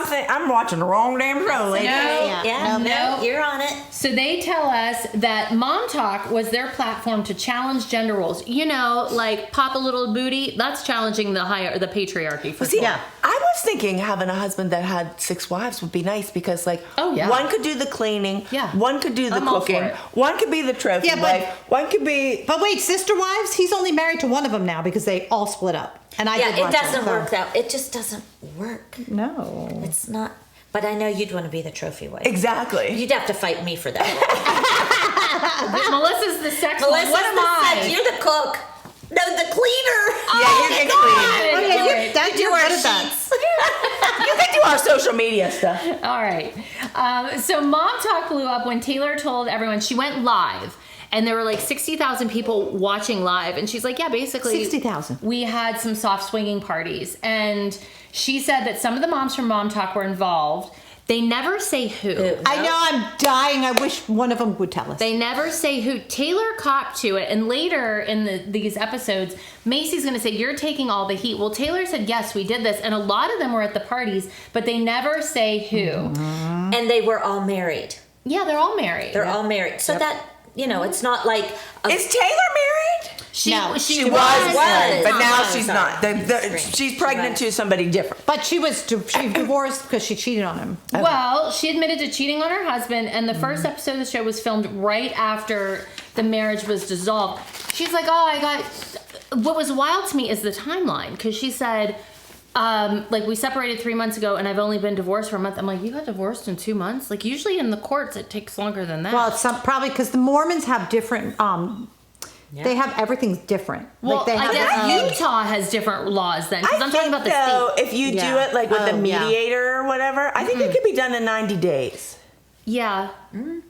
Okay, I'm watching the wrong damn show, lady. Yeah, No. you're on it. So they tell us that Mom Talk was their platform to challenge gender roles. You know, like pop a little booty. That's challenging the patriarchy for See, sure. Yeah. I was thinking having a husband that had 6 wives would be nice because, like, Oh, yeah. one could do the cleaning, Yeah. one could do the I'm all for cooking, it. one could be the trophy Yeah, but- wife, one could be. But wait, sister wives? He's only married to one of them now because they all split up. And I Yeah, did it watch doesn't so- work that. It just doesn't work. No. It's not. But I know you'd want to be the trophy wife. Exactly. You'd have to fight me for that. Melissa's the sex one. Melissa's What am the I? sex. You're the cook. No, the cleaner. Yeah, you can clean. Oh, yeah, All you, right. that, You do you're our good at that. sheets. You can do our social media stuff. All right. So Mom Talk blew up when Taylor told everyone she went live. And there were like 60,000 people watching live. And she's like, yeah, basically. 60,000. We had some soft swinging parties. And she said that some of the moms from Mom Talk were involved. They never say who. I know, I'm dying. I wish one of them would tell us. They never say who. Taylor copped to it, and later in these episodes, Macy's going to say, you're taking all the heat. Well, Taylor said, yes, we did this, and a lot of them were at the parties, but they never say who. And they were all married. Yeah, they're all married. They're all married. So that, it's not like... Is Taylor married? She was, was. but now Was. she's not. She's pregnant to somebody different. But she divorced because she cheated on him. Well, she admitted to cheating on her husband, and the first episode of the show was filmed right after the marriage was dissolved. She's like, what was wild to me is the timeline, because she said, we separated 3 months ago, and I've only been divorced for a month. I'm like, you got divorced in 2 months? Like, usually in the courts, it takes longer than that. Well, it's probably because the Mormons have different, they have everything's different. Well, like they have I guess Utah has different laws then, because I'm talking about the state. If you do it with a mediator or whatever, I think it could be done in 90 days. Yeah.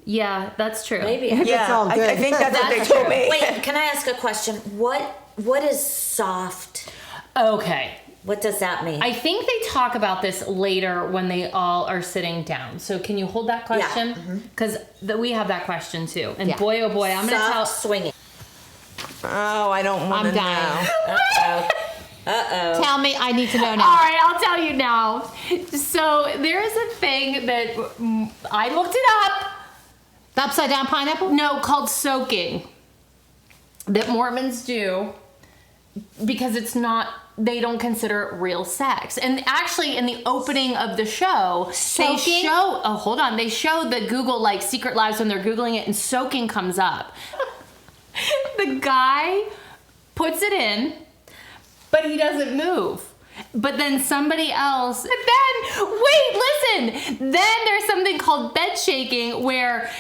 Yeah, that's true. Maybe. It's all good. I think that's what they told me. Wait, can I ask a question? What is soft? Okay. What does that mean? I think they talk about this later when they all are sitting down. So can you hold that question? Because we have that question too. And boy, oh boy, I'm going to tell... Soft swinging. Oh, I don't want to know. dying. Uh-oh. Tell me, I need to know now. All right, I'll tell you now. So there is a thing that I looked it up. The upside down pineapple? No, called soaking. That Mormons do because it's not... They don't consider it real sex. And actually, in the opening of the show, they show... Oh, hold on. They show the Google, Secret Lives when they're Googling it, and soaking comes up. The guy puts it in, but he doesn't move. But then somebody else... listen! Then there's something called bed shaking where,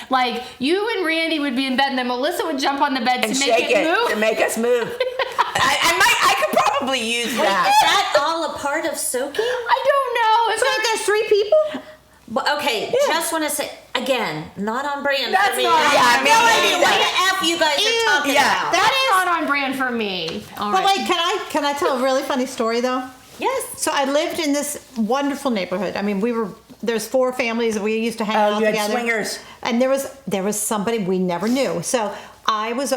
you and Randy would be in bed, and then Melissa would jump on the bed And to make it move. To make us move. I could probably use Is that. that all a part of soaking? I don't know. If So there's 3 people? Well, okay, just want to say, again, not on brand That's for me. not- I have yeah, no me idea neither. what the F you guys are talking about. That is not on brand for me. All But right. can I tell a really funny story though? Yes. So I lived in this wonderful neighborhood. I mean, there's 4 families that we used to hang out you had together. swingers. And there was somebody we never knew. So I was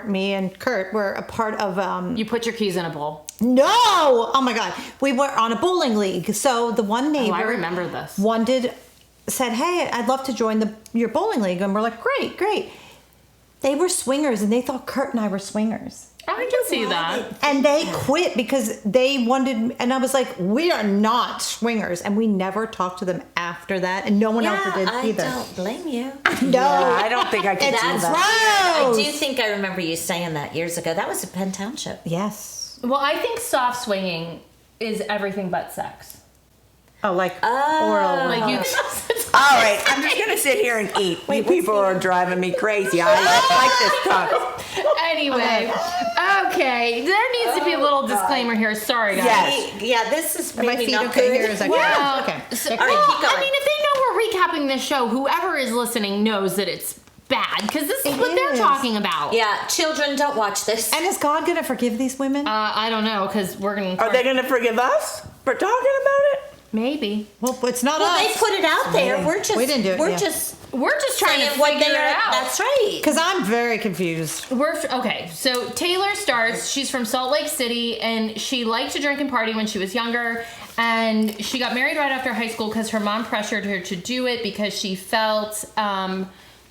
me and Kurt were a part of You put your keys in a bowl. No! Oh my God. We were on a bowling league. So the one neighbor I remember this. said, hey, I'd love to join your bowling league. And we're like, great. They were swingers and they thought Kurt and I were swingers. I can see that. And they quit because they wanted, and I was like, we are not swingers. And we never talked to them after that. And no one else did either. I don't blame you. No. I don't think I could do That's that. gross. I do think I remember you saying that years ago. That was at Penn Township. Yes. Well, I think soft swinging is everything but sex. Oh, oral. You. All right, I'm just going to sit here and eat. You people are driving me crazy. I like this talk. Anyway, okay. There needs to be a little disclaimer here. Sorry, guys. Yes. Yeah, this is Are my maybe feet not okay good. here? Is that Well, good? Okay. So, All right, keep going. I mean, if they know we're recapping this show, whoever is listening knows that it's bad because this is what they're is. talking about. Yeah, children, don't watch this. And is God going to forgive these women? I don't know because we're gonna. Are they going to forgive us for talking about it? Maybe. Well, it's not Well, us. they put it out there. We're just We didn't do it, We're yeah. just We're just trying to saying what figure they it are. out. That's right. Because I'm very confused. Okay, so Taylor starts. She's from Salt Lake City, and she liked to drink and party when she was younger. And she got married right after high school because her mom pressured her to do it because she felt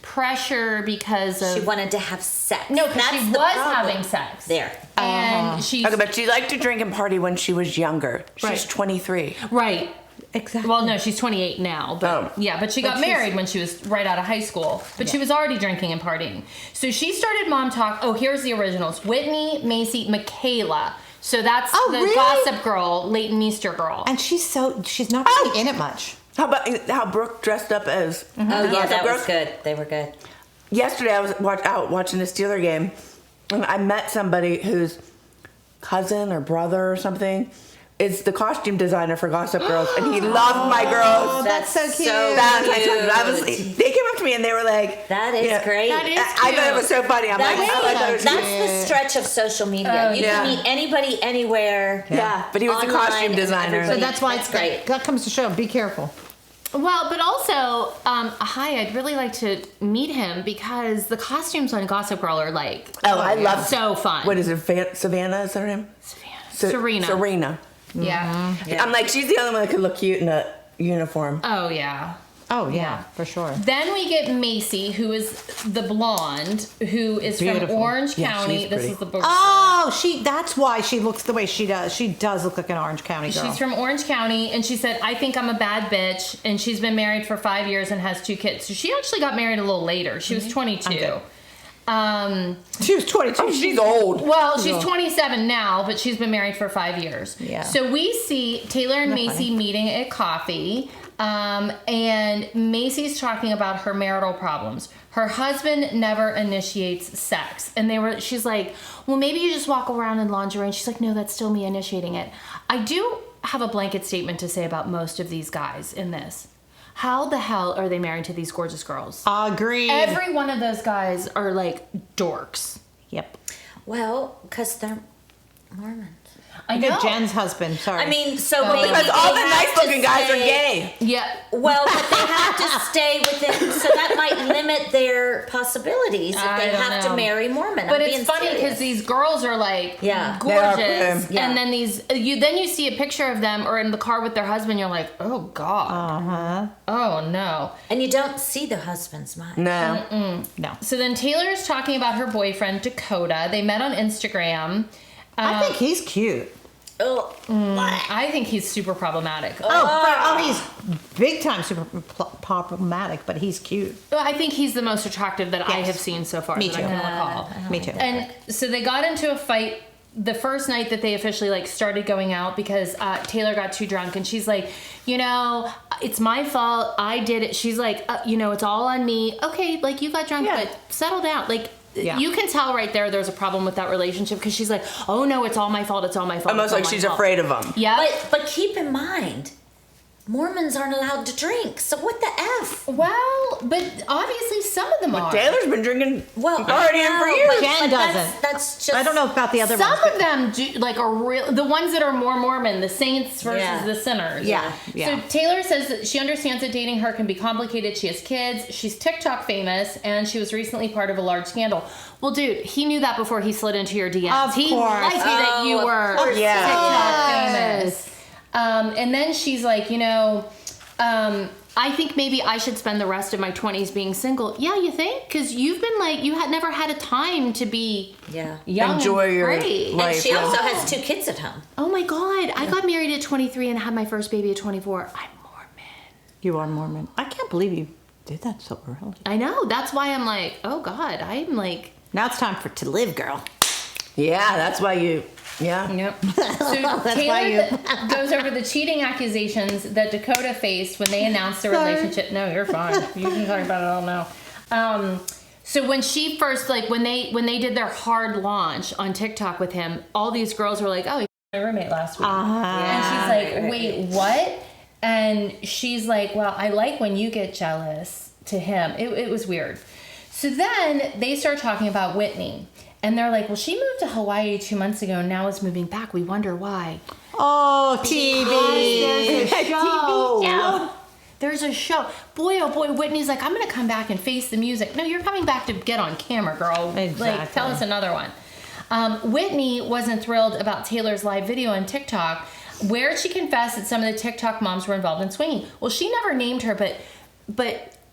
pressure because of... She wanted to have sex. No, because she That's was the problem. having sex. There. And she... Okay, but she liked to drink and party when she was younger. She's Right. 23. Right. Exactly. Well, no, she's 28 now, but Oh. yeah, but she got married when she was right out of high school, but she was already drinking and partying. So she started Mom Talk. Oh, here's the originals: Whitney, Macy, Michaela. So that's the really? Gossip Girl, Leighton Meester girl. And she's not really in it much. How about how Brooke dressed up as Oh, yeah, Gossip that Girl? was good. They were good. Yesterday I was out watching the Steeler game, and I met somebody whose cousin or brother or something is the costume designer for Gossip Girls, and he loved my girls. Oh, that's so cute. They came up to me and they were like, That is great. That is I thought it was so funny. I'm That's, like, oh, I thought it was that's cute. the stretch of social media. Oh, You yeah. can meet anybody anywhere. Yeah, but he was the online, costume and designer. So everybody- that's why it's great. That comes to show. Be careful. Well, but also, hi, I'd really like to meet him because the costumes on Gossip Girl are like, I love so fun. What is it? Savannah? Is that her name? Serena. Serena. Yeah. I'm like, she's the only one that could look cute in a uniform. Oh, yeah. Oh, yeah, for sure. Then we get Macy, who is the blonde, who is Beautiful. from Orange Yeah, County. she's This pretty. is the book. Oh, that's why she looks the way she does. She does look like an Orange County girl. She's from Orange County, and she said, I think I'm a bad bitch, and she's been married for 5 years and has 2 kids. So she actually got married a little later. She was 22. She was 22. Oh, she's old. Well, she's 27 now, but she's been married for 5 years. Yeah. So we see Taylor and Isn't that Macy funny? meeting at coffee, and Macy's talking about her marital problems. Her husband never initiates sex, and she's like, well, maybe you just walk around in lingerie. And she's like, no, that's still me initiating it. I do have a blanket statement to say about most of these guys in this. How the hell are they married to these gorgeous girls? Agreed. Every one of those guys are like dorks. Yep. Well, because they're Mormons. I Look know. at Jen's husband. Sorry. I mean, so maybe Because all the they have nice looking to guys are stay- gay. Yeah. Well, but they have to stay within, so that might limit their possibilities if I they don't have know. to marry Mormon. But I'm it's being funny because serious. these girls are like Yeah. They are gorgeous, prim. Yeah. and then you see a picture of them or in the car with their husband. You're like, oh god, oh no. And you don't see the husbands much. No. no. So then Taylor's talking about her boyfriend Dakota. They met on Instagram. I think he's cute. Oh, I think he's super problematic. He's big time super problematic, but he's cute. I think he's the most attractive that I Yes. have seen so far. Me that too. I can recall. Me too. And so they got into a fight the first night that they officially like started going out because Taylor got too drunk and she's like, it's my fault. I did it. She's like, it's all on me. Okay, like you got drunk, Yeah. but settle down. Like Yeah. you can tell right there's a problem with that relationship because she's like, oh no, it's all my fault. It's all my fault. Almost it's all like my she's fault. afraid of them. Yeah. but keep in mind, Mormons aren't allowed to drink. So what the F? Well, but obviously some of them are. Taylor's been drinking Well, partying for years. but Jen that's- doesn't. That's just. I don't know about the other Some ones. of them do, like are real. The ones that are more Mormon, the saints versus Yeah. the sinners. Yeah. So Taylor says that she understands that dating her can be complicated. She has kids. She's TikTok famous, and she was recently part of a large scandal. Well, dude, he knew that before he slid into your DMs. Of he course. liked that you of were course. Yeah. TikTok famous. And then she's like, I think maybe I should spend the rest of my 20s being single. Yeah, you think? Because you've been like, you had never had a time to be Yeah. young Enjoy and your free. life. And she also has 2 kids at home. Oh my God, I got married at 23 and had my first baby at 24. I'm Mormon. You are Mormon. I can't believe you did that so early. I know. That's why I'm like, oh God, I'm like, Now it's time to live, girl. Yeah, that's why you. Yeah. yep. So Taylor goes over the cheating accusations that Dakota faced when they announced their Sorry. relationship. No, you're fine. You can talk about it all now. So when she first, like, when they did their hard launch on TikTok with him, all these girls were like, oh, you were my roommate last week. And she's like, wait, what? And she's like, well, I like when you get jealous to him. It was weird. So then they start talking about Whitney. And they're like, well, she moved to Hawaii 2 months ago and now is moving back. We wonder why. Oh, TV. There's a show. show. There's a show. Boy, oh boy, Whitney's like, I'm going to come back and face the music. No, you're coming back to get on camera, girl. Like, Exactly. tell us another one. Whitney wasn't thrilled about Taylor's live video on TikTok where she confessed that some of the TikTok moms were involved in swinging. Well, she never named her, but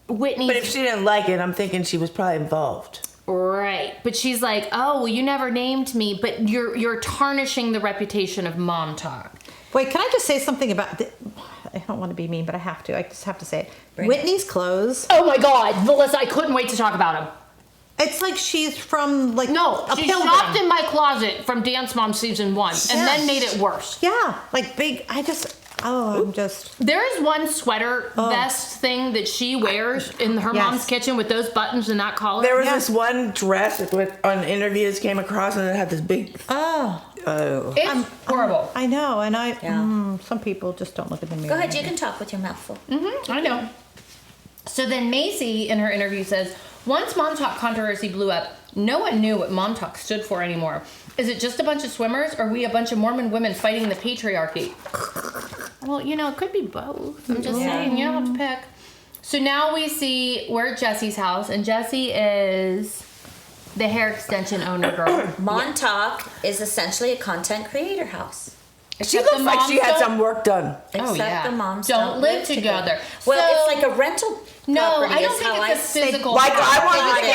Whitney... But if she didn't like it, I'm thinking she was probably involved. Right. But she's like, oh, well, you never named me, but you're tarnishing the reputation of mom talk. Wait, can I just say something about... I don't want to be mean, but I have to. I just have to say it. Whitney's clothes. Oh my God, Melissa, I couldn't wait to talk about him. It's like she's from, like, No, a she pilgrim. shopped in my closet from Dance Mom season 1 and then made it worse. Yeah, like big... I'm just... There is one sweater vest thing that she wears in her Yes. mom's kitchen with those buttons and that collar. There was Yeah. this one dress on interviews came across and it had this big. Oh. It's horrible. I know, and Yeah. some people just don't look at the mirror. Go ahead, you can talk with your mouth full. I know. So then Macy in her interview says, once Mom Talk controversy blew up, no one knew what Mom Talk stood for anymore. Is it just a bunch of swimmers or are we a bunch of Mormon women fighting the patriarchy? Well, it could be both. I'm just saying, you don't have to pick. So now we're at Jesse's house, and Jessie is the hair extension owner girl. Montauk is essentially a content creator house. She Except looks the like she moms had don't- some work done. Except the moms don't live together. Well, So- it's like a rental. No, property I don't is think how it's a I physical. Like, I want property. to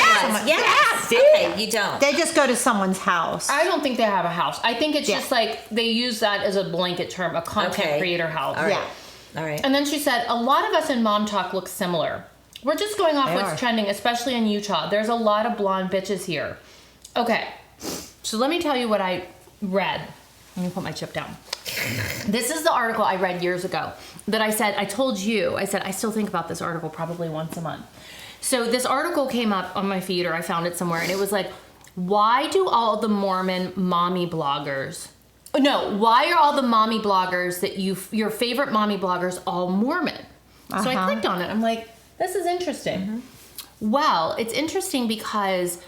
Yes. see. Okay, you don't. They just go to someone's house. I don't think they have a house. I think it's Yeah. just like they use that as a blanket term, a content Okay. creator house. All right. Yeah. All right. And then she said, a lot of us in Mom Talk look similar. We're just going off They what's are. trending, especially in Utah. There's a lot of blonde bitches here. Okay, so let me tell you what I read. Let me put my chip down. This is the article I read years ago that I told you, I still think about this article probably once a month. So this article came up on my feed, or I found it somewhere, and it was like, why do all the Mormon mommy bloggers, why are all the mommy bloggers that your favorite mommy bloggers all Mormon? So I clicked on it. I'm like, this is interesting. Well, it's interesting because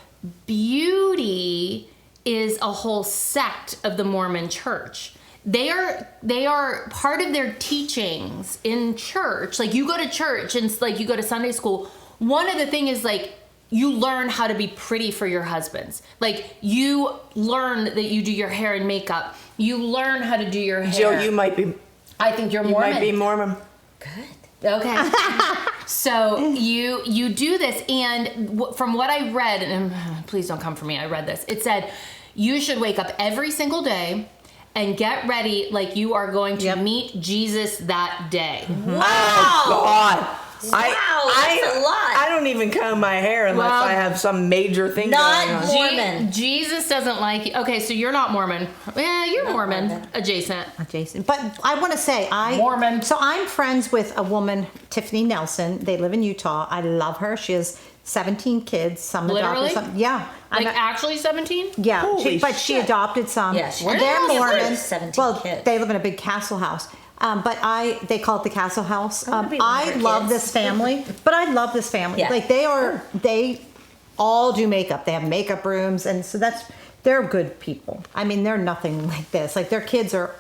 beauty is a whole sect of the Mormon church. They are part of their teachings in church. Like, you go to church and like you go to Sunday school. One of the things is like you learn how to be pretty for your husbands. Like, you learn that you do your hair and makeup. You learn how to do your hair. Jill, you might be. I think you're You Mormon. might be Mormon. Good. Okay. So you do this, and from what I read, and please don't come for me, I read this. It said you should wake up every single day and get ready like you are going to meet Jesus that day. Wow. Oh, God. Wow, that's a lot. I don't even comb my hair unless Well, I have some major thing not going on. Mormon. Jesus doesn't like you. Okay, so you're not Mormon. Yeah, you're Not Mormon. Mormon. Adjacent. Jason. But I want to say, Mormon. So I'm friends with a woman, Tiffany Nelson. They live in Utah. I love her. She has 17 kids. Some Literally? adopted. Some, yeah. Like I'm a- actually 17? yeah. Holy But she shit. adopted some. Yeah, she And they're did. Mormon. 17 well, kids. they live in a big castle house. But they call it the castle house. wanna be one of I her love kids. this family. But I love this family. Yeah. Like, they all do makeup. They have makeup rooms, and so they're good people. I mean, they're nothing like this. Like, their kids are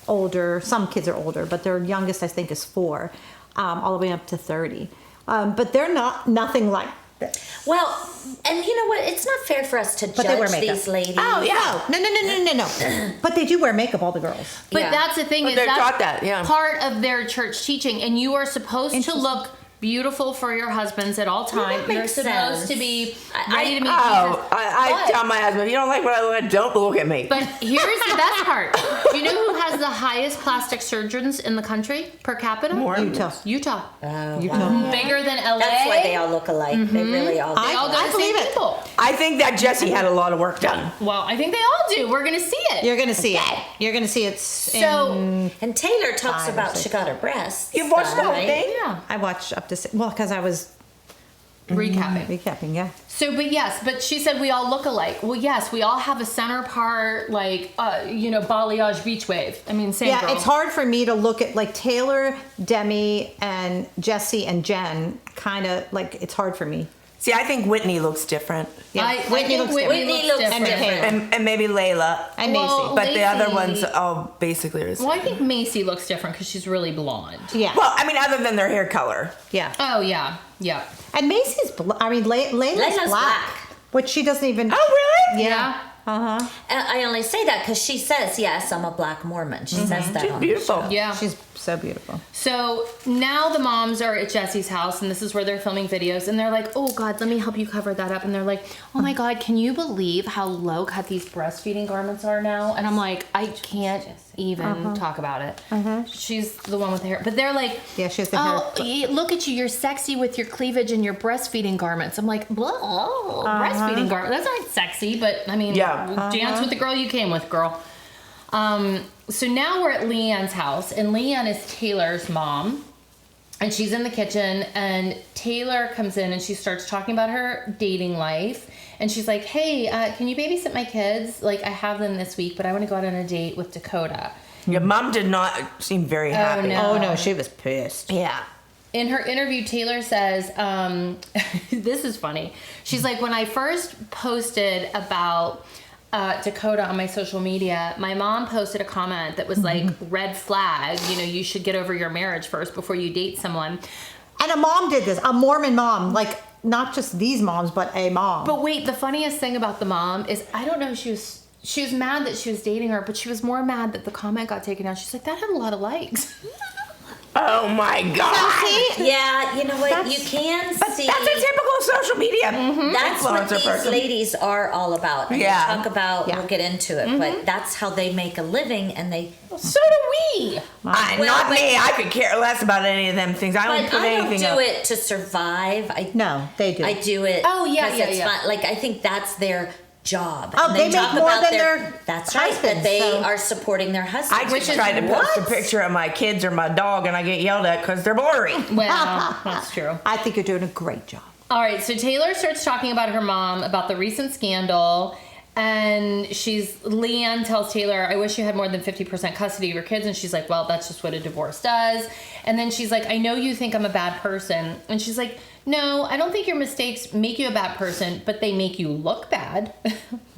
older. Some kids are older, but their youngest, I think, is 4, all the way up to 30. But they're nothing like this. Well, and you know what? It's not fair for us to But they wear judge makeup. these ladies. Oh yeah, no. But they do wear makeup. All the girls. But Yeah. that's the thing, But is they're that's taught that, yeah. part of their church teaching, and you are supposed to Interesting. look beautiful for your husbands at all Well, that times. You're makes supposed sense. to be I- ready to meet Oh, Jesus. I But- tell my husband, if you don't like what I look at, don't look at me. But here's the best part. Do you know who has the highest plastic surgeons in the country per capita? Mormon. Utah. Utah. Utah. Bigger than LA. That's why they all look alike. They really all. They all I go to the same believe it. people. I think that Jesse had a lot of work done. Well, I think they all do. We're gonna see it. You're gonna see it. You're gonna see it. So- And Taylor talks 5 or about 6. she got her breasts. You've watched the done, whole right? thing? Yeah. I watched up to because I was recapping. Yeah. So, but she said we all look alike. Well, yes, we all have a center part, like, balayage beach wave. I mean, same Yeah, girl. it's hard for me to look at like Taylor, Demi, and Jesse and Jen. Kind of like it's hard for me. See, I think Whitney looks different. Yeah, I Whitney think looks Whitney different. looks looks different. different. And maybe Layla. And Well, Macy. But the other Lacey- ones all basically are the same. Well, I think Macy looks different because she's really blonde. Yeah. Well, I mean, other than their hair color. Yeah. Oh, yeah. Yeah. And Macy's. Layla's Layla's black. which she doesn't even. Oh, really? Yeah. I only say that because she says, "Yes, I'm a black Mormon." She says that. She's on the beautiful. show. Yeah. She's so beautiful. So now the moms are at Jesse's house, and this is where they're filming videos, and they're like, "Oh God, let me help you cover that up." And they're like, "Oh my God, can you believe how low cut these breastfeeding garments are now?" And I'm like, I can't even talk about it. She's the one with the hair, but they're like, Yeah, she has the "Oh, hair. look at you, you're sexy with your cleavage and your breastfeeding garments." I'm like, "Whoa, breastfeeding garment? That's not sexy." But I mean, Yeah. dance with the girl you came with, girl. So now we're at Leanne's house, and Leanne is Taylor's mom, and she's in the kitchen, and Taylor comes in and she starts talking about her dating life, and she's like, "Hey, can you babysit my kids? Like, I have them this week, but I want to go out on a date with Dakota." Your mom did not seem very happy. no. Oh no, she was pissed. Yeah. In her interview, Taylor says, this is funny. She's like, when I first posted about Dakota on my social media, my mom posted a comment that was like, red flag, you should get over your marriage first before you date someone. And a mom did this, a Mormon mom, like not just these moms, but a mom. But wait, the funniest thing about the mom is, I don't know, she was mad that she was dating her, but she was more mad that the comment got taken down. She's like, that had a lot of likes. Oh my God. Yeah, you know what? You can see. That's a typical social media That's what influencer these person. ladies are all about. And Yeah. they talk about, we'll get into it, but that's how they make a living, and they. So do we. Not me. I could care less about any of them things. I don't But put I don't anything do up. it to survive. No, they do. I do it. Oh, yeah, 'cause yeah, it's yeah. fun. Like, I think that's their job. Oh, And they make talk more about than their That's right. That husbands, they so- are supporting their husbands. I just tried to post a picture of my kids or my dog, and I get yelled at because they're blurry. Well, that's true. I think you're doing a great job. All right, so Taylor starts talking about her mom, about the recent scandal, and Leanne tells Taylor, I wish you had more than 50% custody of your kids, and she's like, well, that's just what a divorce does. And then she's like, I know you think I'm a bad person, and she's like, no, I don't think your mistakes make you a bad person, but they make you look bad.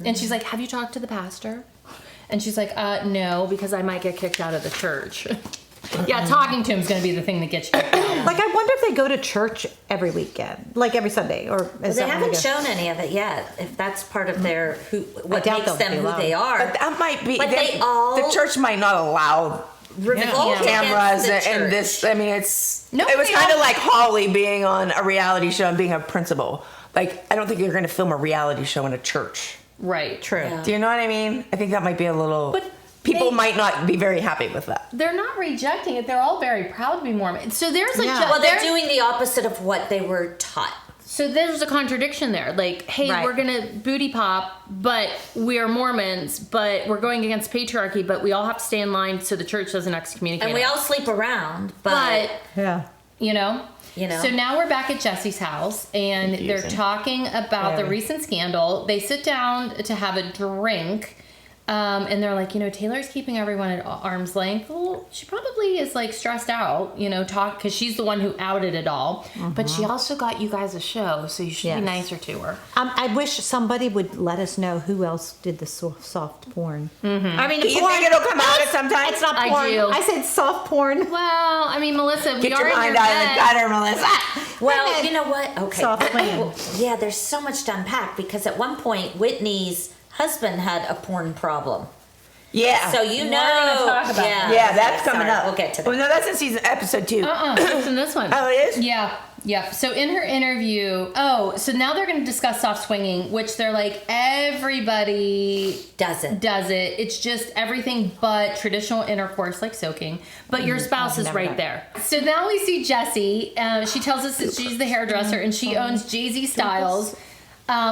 And she's like, have you talked to the pastor? And she's like, no, because I might get kicked out of the church. Yeah, talking to him is going to be the thing that gets you kicked out. Like, I wonder if they go to church every weekend, like every Sunday, or Well, they haven't shown any of it yet. If that's part of their what doubt makes they'll them be who allowed. they are. But that might be. But they all- The church might not allow revolt cameras against the and church. this. I mean, it's. No, it was they kind of all- like Holly being on a reality show and being a principal. Like, I don't think you're going to film a reality show in a church. Right. True. Yeah. Do you know what I mean? I think that might be a little. But people they- might not be very happy with that. They're not rejecting it. They're all very proud to be Mormon. So there's a Yeah. Well, they're doing the opposite of what they were taught. so there's a contradiction there. Like, hey, Right. we're gonna booty pop, but we are Mormons, but we're going against patriarchy, but we all have to stay in line so the church doesn't excommunicate And we us. all sleep around, But but Yeah. you know. You know. So now we're back at Jesse's house, and they're Confusing. talking about the Very. recent scandal. They sit down to have a drink. And they're like, Taylor's keeping everyone at arm's length. Well, she probably is like stressed out, because she's the one who outed it all. But she also got you guys a show, so you should Yes. be nicer to her. I wish somebody would let us know who else did the soft porn. I mean, Do you think it'll come out at some time? It's not I porn. do. I said soft porn. Well, I mean, Melissa, we Get are your in mind your out of the bed. gutter, Melissa. well, you know what? Okay. Soft plan. Well, yeah, there's so much to unpack because at one point Whitney's husband had a porn problem. Yeah. So you We're know, gonna talk about yeah, that. yeah, that's sorry, coming up. We'll get to that. Well, no, that's in season episode 2. It's in this one. Oh, it is? Yeah. So in her interview, so now they're going to discuss soft swinging, which they're like, everybody Does it? It's just everything but traditional intercourse, like soaking. But your spouse is never right done. there. So now we see Jessie. She tells us that she's the hairdresser and she owns Jay-Z Styles,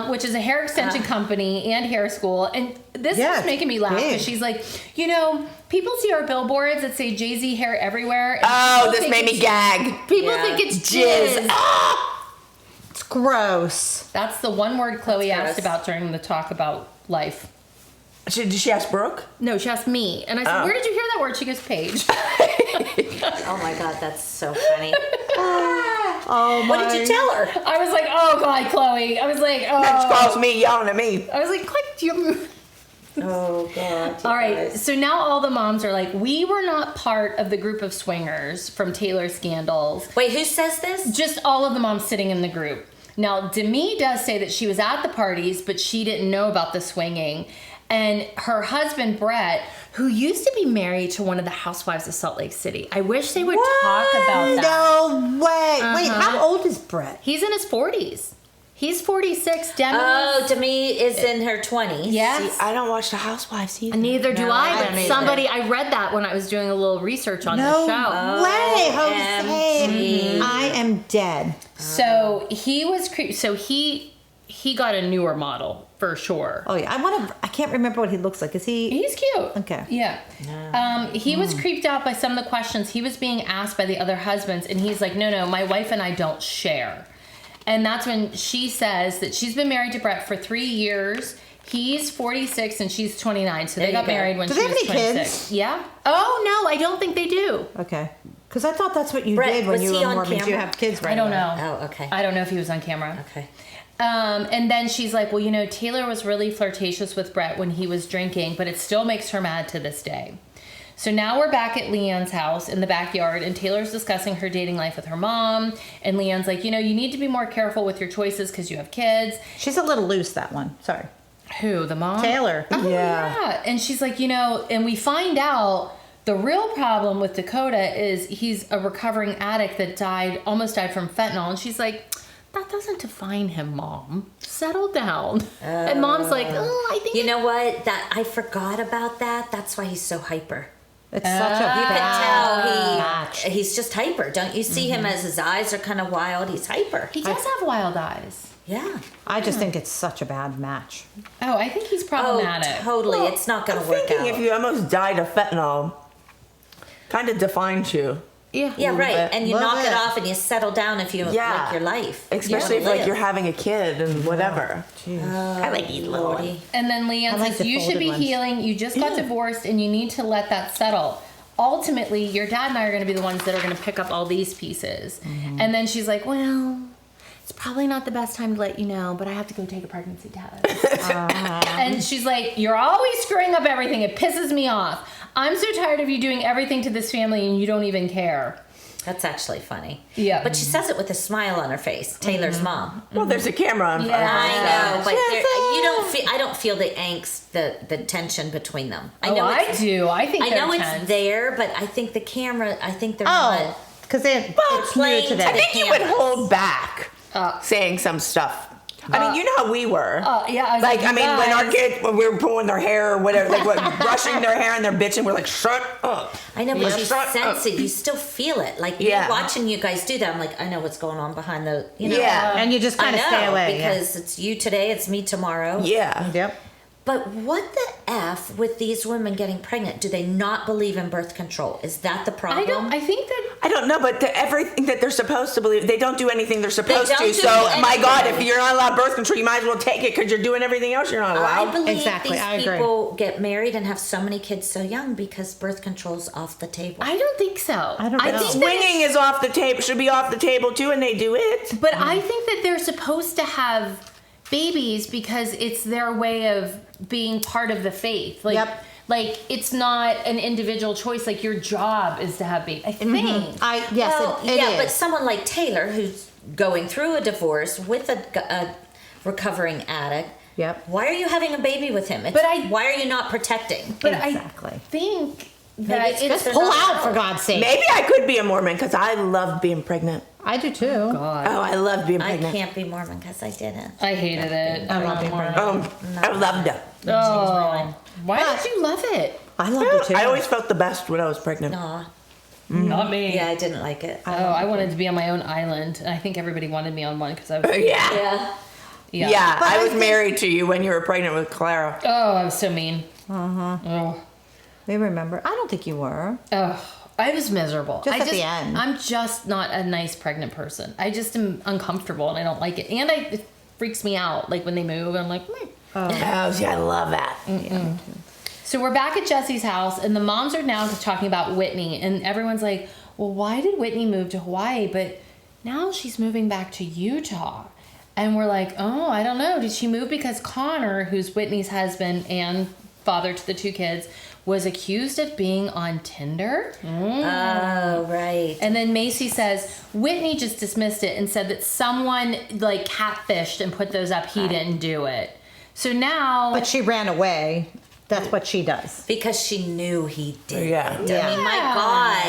which is a hair extension company and hair school. And this Yeah, is making me laugh big. because she's like, people see our billboards that say Jay-Z hair everywhere. and Oh, people this think made me it's- gag. People Yeah. think it's Jizz. jizz. Ah! It's gross. That's the one word Chloe That's asked gross. about during the talk about life. Did she ask Brooke? No, she asked me. And I said, Oh. where did you hear that word? She goes, Paige. Oh my God, that's so funny. Oh my. What did you tell her? I was like, oh, God, Chloe. I was like, She oh. calls me yelling at me. I was like, click. You. Oh God. All right. So now all the moms are like, we were not part of the group of swingers from Taylor's scandals. Wait, who says this? Just all of the moms sitting in the group. Now, Demi does say that she was at the parties, but she didn't know about the swinging. And her husband, Brett, who used to be married to one of the housewives of Salt Lake City. I wish they would talk about that. No way. Wait, how old is Brett? He's in his 40s. He's 46. Demi. Oh, Demi is in her 20s. Yes. See, I don't watch the Housewives either. Neither do No, I I, don't but either. somebody, I read that when I was doing a little research on No the show. way, OMG. Jose. I am dead. So he was, he got a newer model for sure. Oh yeah, I can't remember what he looks like. Is he? He's cute. Okay. Yeah. He was creeped out by some of the questions he was being asked by the other husbands, and he's like, no, my wife and I don't share. And that's when she says that she's been married to Brett for 3 years. He's 46 and she's 29, so There they you got go. married when Do she they was have any 26. kids? Yeah. Oh no, I don't think they do. Okay. Because I thought that's what you Brett, did when was you he were on Mormon. You camera? have kids right I don't away. know. Oh, okay. I don't know if he was on camera. Okay. And then she's like, well, Taylor was really flirtatious with Brett when he was drinking, but it still makes her mad to this day. So now we're back at Leanne's house in the backyard, and Taylor's discussing her dating life with her mom. And Leanne's like, you need to be more careful with your choices because you have kids. She's a little loose, that one. Sorry. Who, the mom? Taylor. Oh, yeah. And she's like, and we find out the real problem with Dakota is he's a recovering addict that almost died from fentanyl. And she's like, that doesn't define him, Mom. Settle down. And Mom's like, oh, I think... You know what? I forgot about that. That's why he's so hyper. It's such a You can tell match. he's just hyper. Don't you see him as his eyes are kind of wild? He's hyper. He does have wild eyes. Yeah. I just think it's such a bad match. Oh, I think he's problematic. Oh, totally. It's not going to work Thinking out. if you almost died of fentanyl, kind of defines you. Yeah, right. bit. And you Little knock it bit. off and you settle down if you like your life. Especially You if wanna like you're live. having a kid and whatever. I like these little ones. And then Leanne I like says, the you should folded be ones. healing. You just got divorced and you need to let that settle. Ultimately, your dad and I are going to be the ones that are going to pick up all these pieces. And then she's like, well, it's probably not the best time to let you know, but I have to go take a pregnancy test. And she's like, you're always screwing up everything. It pisses me off. I'm so tired of you doing everything to this family and you don't even care. That's actually funny. Yeah. But she says it with a smile on her face. Taylor's mom. Well, there's a camera on. Yeah. I know, but you don't feel. I don't feel the angst, the tension between them. I know. I do. I think I they're know tense. it's there, but I think the camera. I think they're Oh, not. because it's new playing today. I think you would cameras. hold back saying some stuff. I mean, you know how we were. yeah, I was Like, like, I mean, you when our guys- kids, when we were pulling their hair or whatever, like what, brushing their hair and they're bitching, we're like, shut up. I know, but Yeah. you Shut sense up. it. You still feel it. Like Yeah. watching you guys do that. I'm like, I know what's going on behind the. Yeah. And you just I kind of know stay away. because it's you today, it's me tomorrow. Yeah. Yep. But what the F with these women getting pregnant? Do they not believe in birth control? Is that the problem? I think that I don't know, but everything that they're supposed to believe, they don't do anything they're supposed don't to. do So, my anything. God, if you're not allowed birth control, you might as well take it because you're doing everything else you're not I allowed. believe Exactly, these I agree. people get married and have so many kids so young because birth control's off the table. I don't think so. I don't know. think that Swinging is off the table, should be off the table too, and they do it. But I think that they're supposed to have babies because it's their way of being part of the faith. Like, Yep. like it's not an individual choice. Like your job is to have babies. I think. Yes, well, it yeah, is. but someone like Taylor, who's going through a divorce with a recovering addict, Yep. why are you having a baby with him? Why are you not protecting? But Exactly. I think that it's it's just Pull out, for God's sake. Maybe I could be a Mormon because I love being pregnant. I do too. Oh, I love being I pregnant. can't be Mormon because I didn't. I hated it. I love being pregnant. I loved it. Oh, why did you love it? I love it too. I always felt the best when I was pregnant. Aw. Not me. Yeah, I didn't like it. Oh, I wanted to be on my own island, and I think everybody wanted me on one because I was. Yeah. Yeah. Yeah, But I I was think- married to you when you were pregnant with Clara. Oh, I was so mean. Oh. We remember. I don't think you were. Oh, I was miserable. Just at the end. I'm just not a nice pregnant person. I just am uncomfortable and I don't like it. And it freaks me out. Like when they move, I'm like, meh. Oh, see, I love that. So we're back at Jesse's house, and the moms are now talking about Whitney, and everyone's like, well, why did Whitney move to Hawaii? But now she's moving back to Utah. And we're like, oh, I don't know. Did she move because Connor, who's Whitney's husband and father to the two kids, was accused of being on Tinder? Oh, right. And then Macy says, Whitney just dismissed it and said that someone like catfished and put those up. He didn't do it. So now... But she ran away. That's what she does. Because she knew he did. Yeah. it. Yeah. I mean, my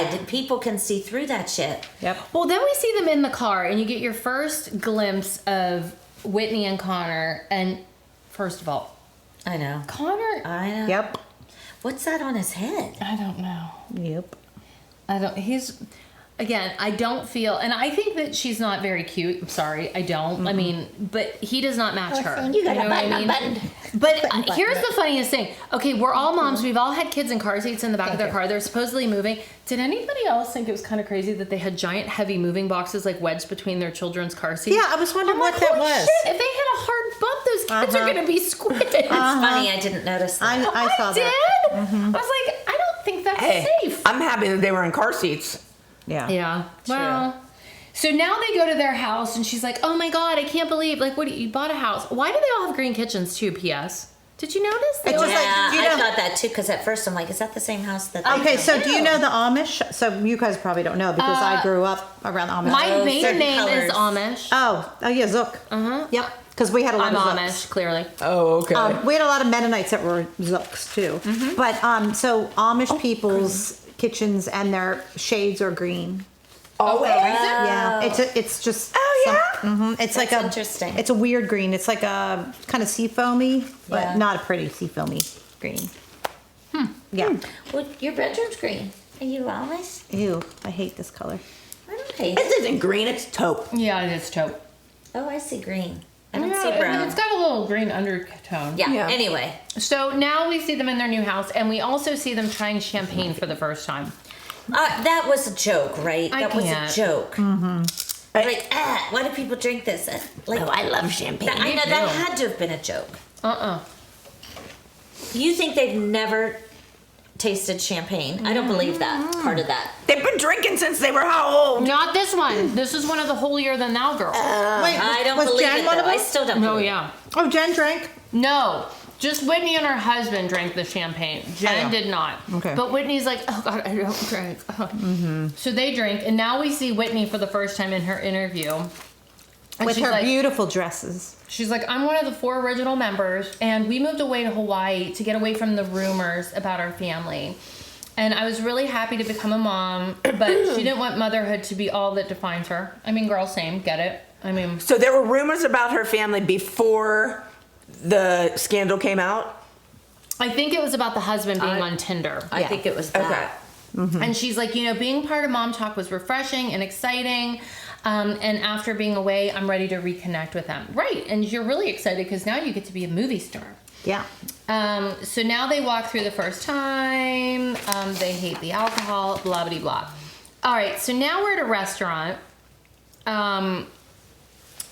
God, people can see through that shit. Yep. Well, then we see them in the car, and you get your first glimpse of Whitney and Connor. And first of all, I know. Connor, I know. Yep. What's that on his head? I don't know. Yep. Again, I don't feel, and I think that she's not very cute. I'm sorry, I don't. I mean, but he does not match her. You got know a what I button, mean? But here's the funniest thing. Okay, we're all moms. We've all had kids in car seats in the back of their car. They're supposedly moving. Did anybody else think it was kind of crazy that they had giant, heavy moving boxes like wedged between their children's car seats? Yeah, I was wondering I'm what like, that holy was. shit, if they hit a hard bump, those kids are going to be squished. It's funny, I didn't notice that. I saw did. that. I was like, I don't think that's Hey, safe. I'm happy that they were in car seats. Yeah. Yeah. Well, So now they go to their house, and she's like, "Oh my God, I can't believe! Like, what? You bought a house? Why do they all have green kitchens too?" P.S. Did you notice? It was like, you I know- thought that too, because at first I'm like, is that the same house that? Okay, so do you know the Amish? So you guys probably don't know because I grew up around the Amish. My maiden certain name is colors. Amish. Oh yeah, Zook. Yep, because we had a lot I'm of Zooks. Amish, clearly. Oh, okay. We had a lot of Mennonites that were Zooks too. But so Amish people's kitchens and their shades are green. Always? Yeah, it's just. Oh, yeah? It's like That's a interesting. It's a weird green. It's like a kind of sea foamy, but Yeah. not a pretty sea foamy green. Yeah. Well, your bedroom's green. Are you Amish? Ew, I hate this color. I don't hate This it. isn't green, it's taupe. Yeah, it is taupe. Oh, I see green. I don't Yeah, see brown. It's got a little green undertone. Yeah. Yeah. Anyway, So now we see them in their new house, and we also see them trying champagne for the first time. that was a joke, right? I That was can't. a joke. Like, why do people drink this? Like, Oh, I love champagne. I know do. that had to have been a joke. Uh-uh. You think they've never tasted champagne? I don't believe that part of that. They've been drinking since they were how old? Not this one. This is one of the holier than thou girls. Wait, I don't was believe Jen it one though. of I them? still don't. No, believe yeah. Oh, Jen drank. No. Just Whitney and her husband drank the champagne. Jen Oh. did not. Okay. But Whitney's like, oh God, I don't drink. So they drink, and now we see Whitney for the first time in her interview. And With she's her like, beautiful dresses. She's like, I'm one of the 4 original members, and we moved away to Hawaii to get away from the rumors about our family. And I was really happy to become a mom, but she didn't want motherhood to be all that defines her. I mean, girl, same, get it? I mean, So there were rumors about her family before the scandal came out? I think it was about the husband being on Tinder. I think it was that. Okay. And she's like, being part of Mom Talk was refreshing and exciting. And after being away, I'm ready to reconnect with them. Right. And you're really excited because now you get to be a movie star. Yeah. So now they walk through the first time. They hate the alcohol, blah, blah, blah. All right. So now we're at a restaurant.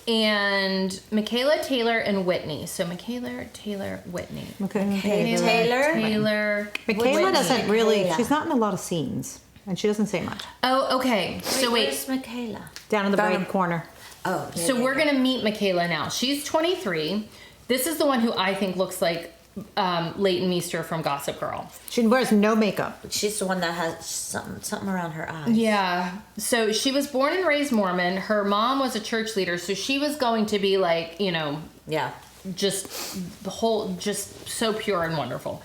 And Michaela, Taylor, and Whitney. So Michaela, Taylor, Whitney. Okay. Taylor. Michaela Whitney. doesn't really. Michaela. She's not in a lot of scenes, and she doesn't say much. Oh, okay. So wait. Where's Michaela? Down in the Down right in- corner. Oh, So we're gonna meet Michaela now. She's 23. This is the one who I think looks like Leighton Meester from Gossip Girl. She wears no makeup. She's the one that has something around her eyes. Yeah. So she was born and raised Mormon. Her mom was a church leader, so she was going to be like, Yeah. just the whole, just so pure and wonderful.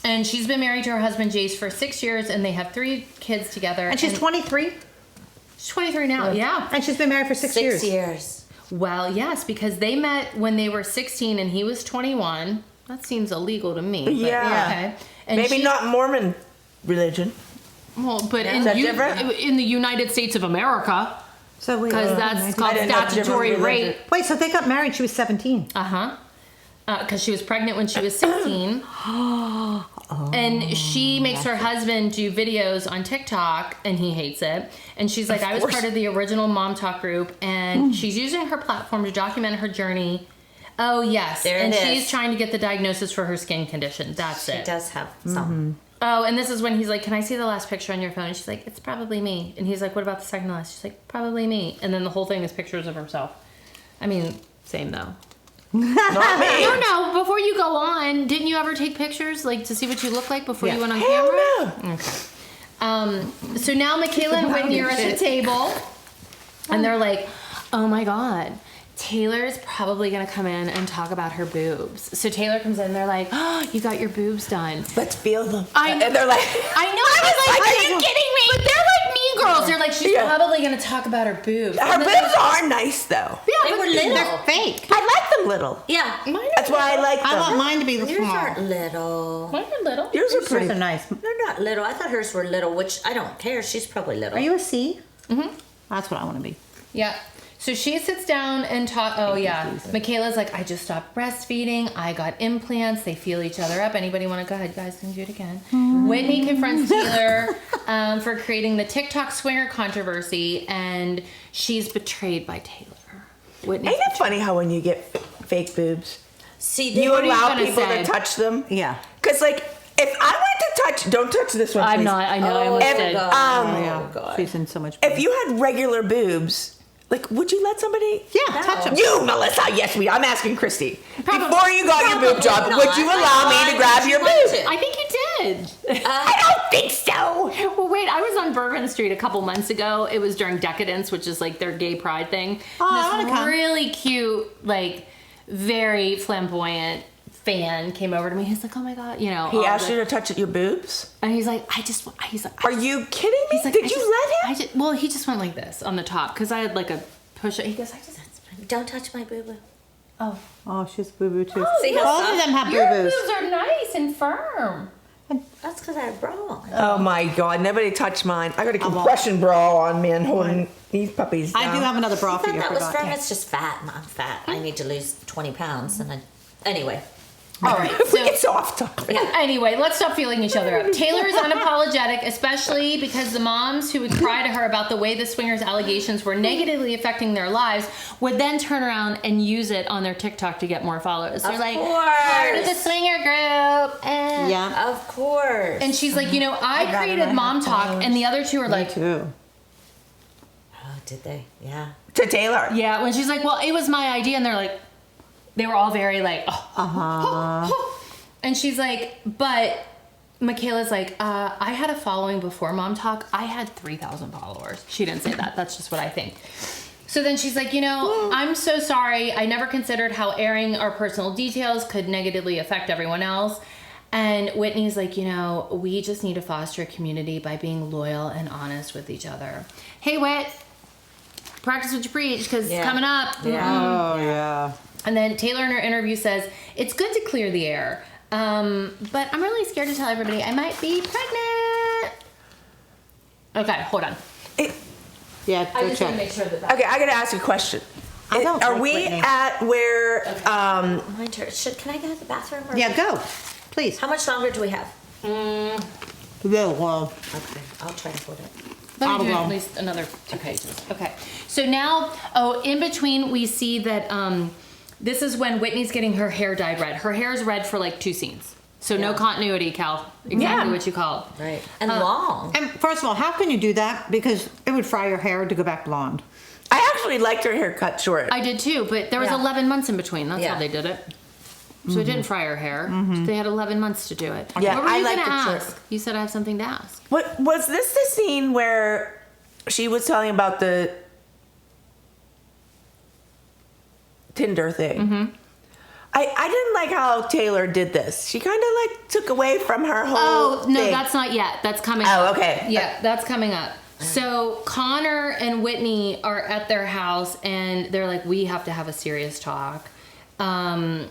And she's been married to her husband Jace for 6 years, and they have 3 kids together. And she's 23, She's 23 now. Yeah. and she's been married for 6 6 years. years. Well, yes, because they met when they were 16 and he was 21. That seems illegal to me. But Yeah. Okay. And Maybe she- not Mormon religion. Well, but Is that in, different? in the United States of America, So wait, because that's called didn't know different statutory religion. rape. wait. So they got married. She was 17. Because she was pregnant when she was 16. And she makes her husband do videos on TikTok, and he hates it. And she's like, I was course. part of the original Mom Talk group, and she's using her platform to document her journey. Oh, yes. There and it she's is. trying to get the diagnosis for her skin condition. That's She it. does have some. Oh, and this is when he's like, can I see the last picture on your phone? And she's like, it's probably me. And he's like, what about the second to last? She's like, probably me. And then the whole thing is pictures of herself. I mean, same though. Not me. No, before you go on, didn't you ever take pictures, like, to see what you look like before you went on Hell camera? no. Okay. So now Michaela and Whitney are at the table, and they're like, oh my God, Taylor's probably gonna come in and talk about her boobs. So Taylor comes in, and they're like, oh, you got your boobs done. Let's feel them. I know. And they're like, I know. I was like, are you kidding me? But they're like mean girls. They're like, she's Yeah. probably gonna talk about her boobs. her And then- boobs are nice though. Yeah, They but were little. They're fake. I like them little. Yeah. Mine are That's why I like them. I want mine to be Yours small. aren't little. Mine are little. Yours are Yours pretty. are nice. They're not little. I thought hers were little, which I don't care. She's probably little. Are you a C? Mm-hmm. That's what I want to be. Yeah. So she sits down and talk. Oh yeah. Michaela's like, I just stopped breastfeeding. I got implants. They feel each other up. Anybody want to go ahead, guys? Can do it again. Whitney confronts Taylor for creating the TikTok swinger controversy, and she's betrayed by Taylor. Whitney. Ain't it funny how when you get fake boobs, See, you What are you allow gonna people say? to touch them? Yeah. Because like, if I went to Don't touch this one, please. I'm not. I know. I almost If, did. yeah. God. She's in so much pain. If you had regular boobs, like, would you let somebody? Yeah, touch them. You, Melissa. Yes, I'm asking Christy. Probably- Before you got your boob job, Probably would you not. allow me Why to grab would your you want boob? to? I think you did. I don't think so. Well, wait, I was on Bourbon Street a couple months ago. It was during Decadence, which is like their gay pride thing. Oh, I And wanna this come. really cute, like very flamboyant fan came over to me. He's like, "Oh my god," He all asked the- you to touch your boobs? and he's like, he's like, Are you kidding me? he's like, Did I you just- let him? well, he just went like this on the top because I had like a push. He goes, Don't touch my boo boo. Oh, she's boo-boo too. See how Both of soft- them have "Your boo-boos. boobs are nice and firm." That's because I have a bra on. Oh my God! Nobody touched mine. I got a compression bra on, man, holding these puppies down. I do have another bra I for thought you. I that was forgot. firm. It's just fat. I'm fat. I need to lose 20 pounds. Anyway. All right, We so get soft topic. anyway, let's stop feeling each other up. Taylor is unapologetic, especially because the moms who would cry to her about the way the swingers' allegations were negatively affecting their lives would then turn around and use it on their TikTok to get more followers. They're like, part of the swinger group. Yeah. Of course. And she's like, I got it. created I Mom have Talk, followers. and the other two are like, Too. Oh, did they? Yeah. To Taylor. yeah. When she's like, well, it was my idea, and they're like, they were all very like, and she's like, but Michaela's like, I had a following before Mom Talk. I had 3,000 followers. She didn't say that. That's just what I think. So then she's like, I'm so sorry. I never considered how airing our personal details could negatively affect everyone else. And Whitney's like, we just need to foster a community by being loyal and honest with each other. Hey, Whit, practice what you preach because it's coming up. Yeah. Oh, yeah. And then Taylor in her interview says, it's good to clear the air, but I'm really scared to tell everybody I might be pregnant. Okay, hold on. Yeah, I go just want to check. make sure that Okay, I gotta ask a question. I don't Are like we Whitney. at where? My turn. Can I go to the bathroom? Or Yeah, go. Please. How much longer do we have? Yeah, well, Okay. I'll try to hold it. Let me do I'll at go. least another 2 pages. Okay. So now, in between, we see that this is when Whitney's getting her hair dyed red. Her hair is red for like 2 scenes. So no Yeah. continuity, Cal. Exactly what you call it. Right. And long. and first of all, how can you do that? Because it would fry your hair to go back blonde. I actually liked her hair cut short. I did too, but there was Yeah. 11 months in between. That's Yeah. how they did it. So it didn't fry her hair. They had 11 months to do it. Yeah, what were I you liked going to it short. ask? You said I have something to ask. What was this the scene where she was telling about the Tinder thing? Mm-hmm. I didn't like how Taylor did this. She kind of like took away from her whole. Oh, no, thing. that's not yet. That's coming Oh, up. okay. Yeah, that's coming up. So Connor and Whitney are at their house and they're like, we have to have a serious talk. And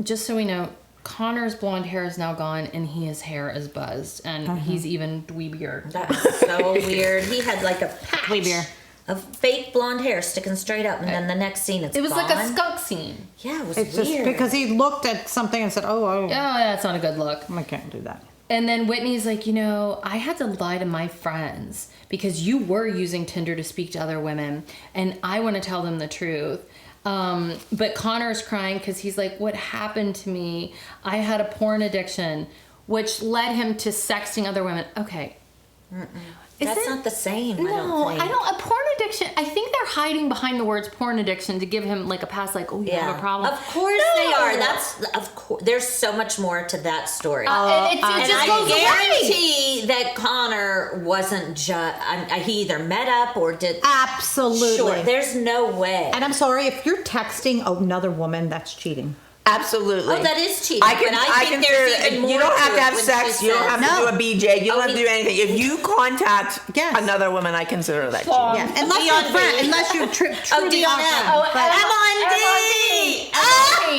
just so we know, Connor's blonde hair is now gone and his hair is buzzed and he's even dweebier. That's so weird. He had like a patch Dweebier. of fake blonde hair sticking straight up, and then the next scene it's It was gone. like a skunk scene. Yeah, it was It's weird. just because he looked at something and said, oh, That's not a good look. I can't do that. And then Whitney's like, I had to lie to my friends because you were using Tinder to speak to other women, and I want to tell them the truth. But Connor's crying because he's like, what happened to me? I had a porn addiction, which led him to sexting other women. Okay. Is That's it- not the same. No, I don't think. A porn addiction. I think they're hiding behind the words porn addiction to give him like a pass, like, oh, you have a problem. Of course they are. That's of course. There's so much more to that story. It and just I goes away. guarantee that Connor wasn't just. He either met up or did. Absolutely. Sure, there's no way. And I'm sorry, if you're texting another woman, that's cheating. Absolutely. Oh, that is cheating. I can. but I think there's consider- even more you don't have to to it have when sex. she You don't says- have No. to do a BJ. You don't Oh, have to do anything. If you contact Yes. another woman, I consider that cheating. Yeah, unless you're a friend, unless you're Oh, truly D on our M. friend. But- I'm on D.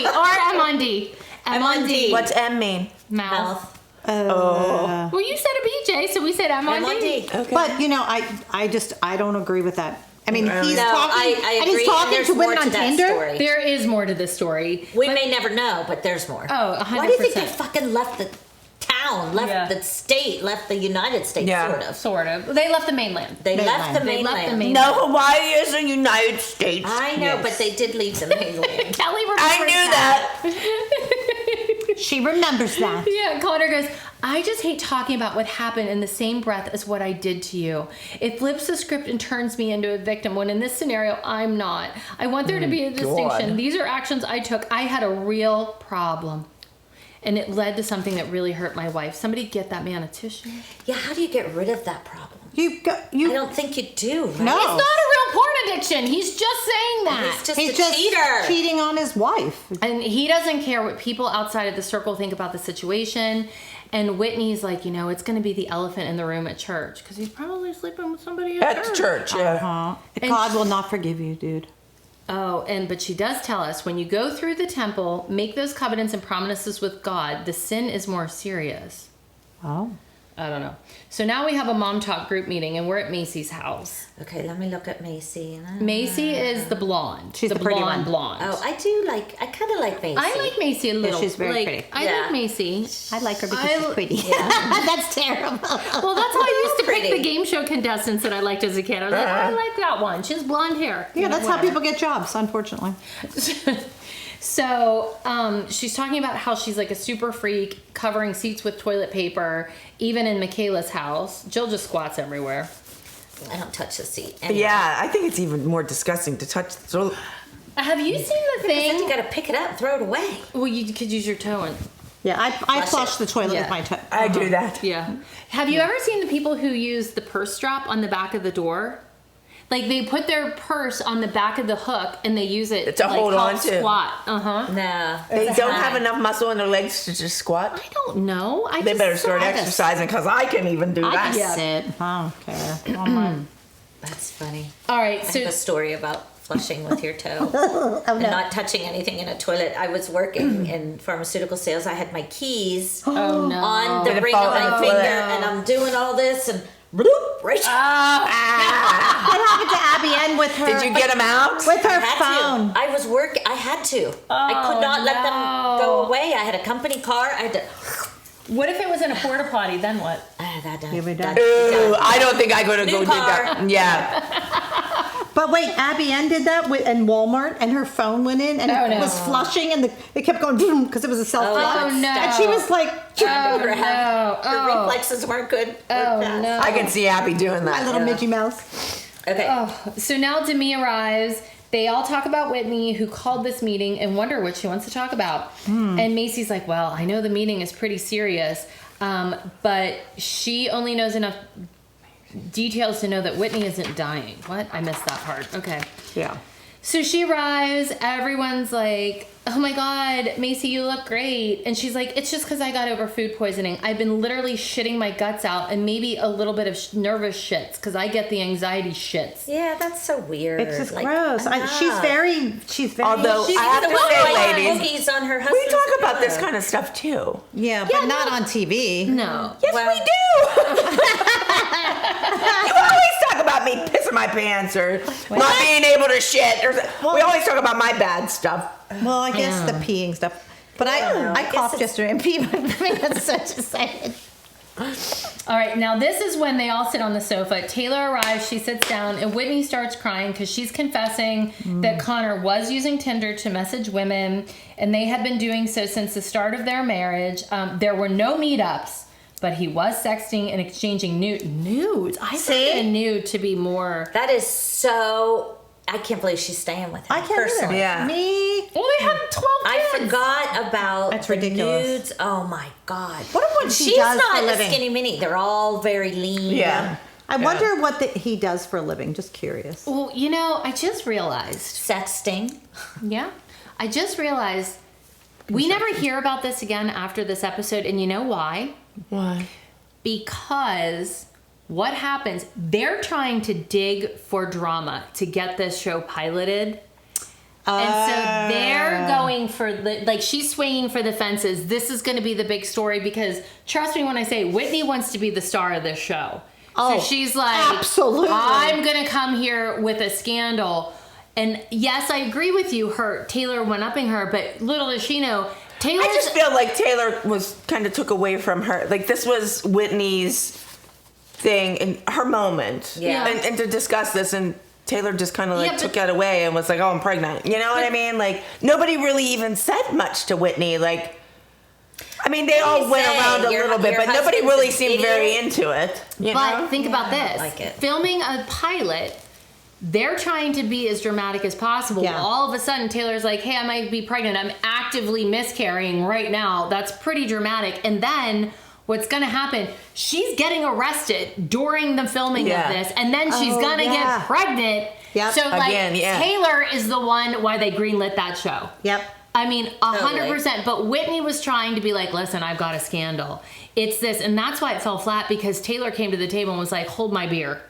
Or I'm on D. I'm on D. What's M mean? Mouth. Oh. Well, you said a BJ, so we said I'm on I'm on D. D. Okay. But I don't agree with that. I mean, he's No, talking, I and agree. he's talking There's to more women on that Tinder. story. There is more to this story. We may never know, but there's more. Oh, 100%. Why do you think they fucking left the town, left Yeah. the state, left the United States, Yeah. sort of? Sort of. They left the mainland. They Mainland. left the They mainland. left the mainland. No, Hawaii is the United States. I know, Yes. but they did leave the mainland. Kelly I remembers knew that. She remembers that. Yeah, Connor goes, I just hate talking about what happened in the same breath as what I did to you. It flips the script and turns me into a victim when in this scenario, I'm not. I want there to be a distinction. God. These are actions I took. I had a real problem. And it led to something that really hurt my wife. Somebody get that man a tissue. Yeah, how do you get rid of that problem? You I don't think you do. Right? No. It's not a real porn addiction. He's just saying that. He's just a cheater. cheating on his wife. And he doesn't care what people outside of the circle think about the situation. And Whitney's like, it's going to be the elephant in the room at church. Because he's probably sleeping with somebody At church, yeah. And God will not forgive you, dude. Oh, but she does tell us, when you go through the temple, make those covenants and promises with God, the sin is more serious. Oh. I don't know. So now we have a mom talk group meeting, and we're at Macy's house. Okay, let me look at Macy. Macy is the blonde. She's the pretty one. blonde. Oh, I kind of like Macy. I like Macy a little. she's very pretty. I Yeah. like Macy. I like her because she's pretty. That's terrible. Well, that's how I used to pick Pretty. the game show contestants that I liked as a kid. I was like, I like that one. She has blonde hair. Yeah, that's how people get jobs, unfortunately. So she's talking about how she's like a super freak, covering seats with toilet paper, even in Michaela's house. Jill just squats everywhere. I don't touch the seat. Anyway. Yeah, I think it's even more disgusting to touch. So Have you seen the Then you thing? gotta pick it up, throw it away. Well, you could use your toe and... Yeah, I flush it. the toilet Yeah. with my toe. I do that. Yeah. Have you ever seen the people who use the purse strap on the back of the door? Like they put their purse on the back of the hook and they use it To hold help on to. squat. Uh-huh. No. They don't have enough muscle in their legs to just squat. I don't know. They better start exercising because I can even do I that. can sit. I don't care. Oh, my. That's funny. All right. I So have a story about flushing with your toe Oh, and no. not touching anything in a toilet. I was working in pharmaceutical sales. I had my keys oh no. on the Did it ring fall of in my the finger, toilet? and I'm doing all this, and bloop, right. What happened to Abby Ann with her? Did you get them out? with her I had phone? to. I was working. I had to. I could not let them go no. away. I had a company car. I had to. What if it was in a porta potty? Then what? You'll be done. Ooh, I don't think I could have New go do that. car. Yeah. But wait, Abby Ann did that in Walmart, and her phone went in, and Oh, it no. was flushing, and it kept going boom because it was a self flush. Oh, no. And she was like, Oh Her no. reflexes weren't good. Oh no. I can see Abby doing that. my little Mickey Mouse. Okay. Oh, so now Demi arrives. They all talk about Whitney, who called this meeting, and wonder what she wants to talk about. And Macy's like, well, I know the meeting is pretty serious, but she only knows enough details to know that Whitney isn't dying. What? I missed that part. Okay. Yeah. So she arrives. Everyone's like, oh my God, Macy, you look great. And she's like, it's just because I got over food poisoning. I've been literally shitting my guts out and maybe a little bit of nervous shits because I get the anxiety shits. Yeah, that's so weird. It's just Like, gross. She's very. Although She's I have the to one say, like ladies, cookies on her we husband's talk about this pillow. kind of stuff too. Yeah, but not on TV. No. Yes, Well- we do. You always talk about me pissing my pants or not being able to shit. We always talk about my bad stuff. Well, I guess the peeing stuff. But I guess coughed it's- yesterday and peed my pants. So just saying. All right, now this is when they all sit on the sofa. Taylor arrives, she sits down, and Whitney starts crying because she's confessing that Connor was using Tinder to message women, and they had been doing so since the start of their marriage. There were no meetups, but he was sexting and exchanging nudes. I See? think a nude to be more. That is so. I can't believe she's staying with him. I can't personally. Yeah. Me. Well, they have 12 kids. I forgot about That's the ridiculous. nudes. Oh my god! Wonder what she She's does not for a a living. skinny mini. They're all very lean. Yeah. I wonder what he does for a living. Just curious. Well, I just realized. Sexting. Yeah. I just realized we never hear about this again after this episode, and you know why? Why? Because what happens, they're trying to dig for drama to get this show piloted. And so they're going for she's swinging for the fences. This is going to be the big story because trust me when I say Whitney wants to be the star of this show. Oh, so she's like, absolutely. I'm going to come here with a scandal. And yes, I agree with you. Taylor one-upping her, but little does she know, Taylor's... I just feel like Taylor was kind of took away from her. Like this was Whitney's thing and her moment. Yeah. And to discuss this, and Taylor just kind of took it away and was like, "Oh, I'm pregnant." You know what I mean? Like nobody really even said much to Whitney. Like I mean, they all went say around a your- little bit, your but nobody husband's really an seemed idiot? very into it. You But know? think about I this. like it. Filming a pilot, they're trying to be as dramatic as possible. Yeah. All of a sudden, Taylor's like, hey, I might be pregnant. I'm actively miscarrying right now. That's pretty dramatic. And then what's going to happen, she's getting arrested during the filming Yeah. of this. And then she's Oh, going to yeah. get pregnant. Yep. So, like, Again, yeah. Taylor is the one why they greenlit that show. Yep. I mean, 100%. But Whitney was trying to be like, listen, I've got a scandal. It's this. And that's why it fell flat, because Taylor came to the table and was like, hold my beer.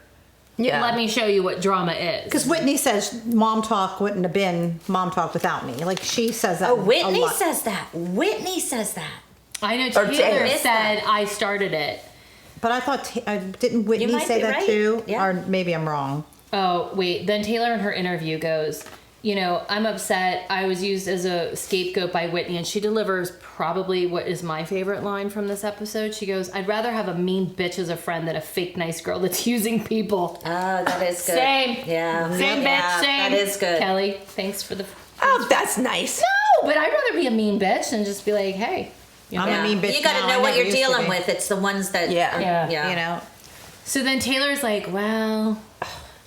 Yeah. Let me show you what drama is. Because Whitney says mom talk wouldn't have been mom talk without me. Like she says that. Oh, a Whitney lot. says that. Whitney says that. I know Or Taylor Taylor. said I started it. But I thought didn't Whitney might say be that right. too? Yeah. Or maybe I'm wrong. Oh, wait. Then Taylor in her interview goes, you know, I'm upset. I was used as a scapegoat by Whitney, and she delivers probably what is my favorite line from this episode. She goes, I'd rather have a mean bitch as a friend than a fake nice girl that's using people. Oh, that is good. Same. Yeah. Same Yeah, bitch, same. That is good. Kelly, thanks for the... Oh, that's nice. No, but I'd rather be a mean bitch than just be like, hey. You know? I'm a mean bitch You got to now. know I what never you're used to dealing be. with. It's the ones that. Yeah. Yeah. You know. So then Taylor's like, well,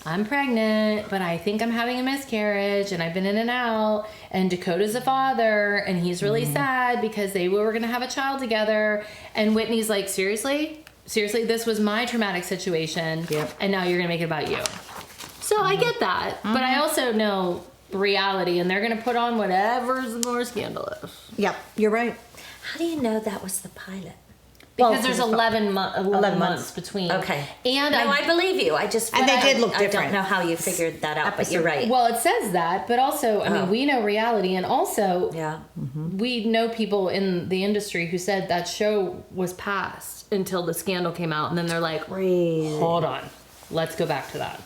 I'm pregnant, but I think I'm having a miscarriage, and I've been in and out, and Dakota's a father, and he's really sad because they were going to have a child together. And Whitney's like, seriously? Seriously, this was my traumatic situation, Yep. and now you're going to make it about you. So I get that, but I also know reality, and they're going to put on whatever's more scandalous. Yep. You're right. How do you know that was the pilot? Because Well, there's 11 months between. Okay. And no, I believe you. I just. And they I- did look I different. don't know how you figured that out, but you're right. Well, it says that, but also, I mean, we know reality, and also, Yeah. we know people in the industry who said that show was passed until the scandal came out, and then they're like, hold on, let's go back to that.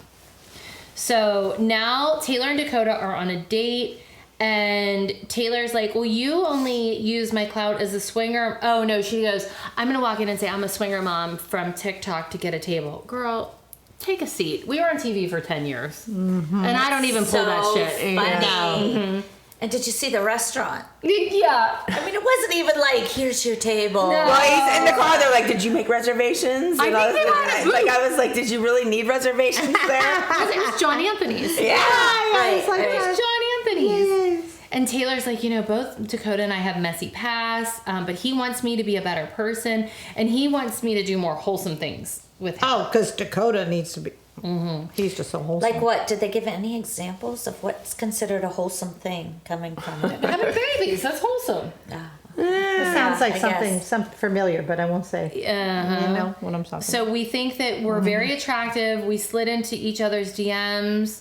So now Taylor and Dakota are on a date, and Taylor's like, well, you only use my clout as a swinger. Oh, no, she goes, I'm going to walk in and say I'm a swinger mom from TikTok to get a table. Girl, take a seat. We were on TV for 10 years, and I don't even pull that shit. Funny. And did you see the restaurant? Yeah. I mean, it wasn't even like, here's your table. No. Well, he's in the car. They're like, "Did you make reservations?" I And think they was might have. like, I was like, "Did you really need reservations there?" It was John Anthony's. Yeah. Right, like right. It was John Anthony's. And Taylor's like, you know, both Dakota and I have messy pasts, but he wants me to be a better person, and he wants me to do more wholesome things with him. Oh, because Dakota needs to be. He's just so wholesome. Like what? Did they give any examples of what's considered a wholesome thing coming from it? Having babies, that's wholesome. It sounds like I guess. something familiar, but I won't say. You know what I'm talking So we think that we're very attractive. We slid into each other's DMs.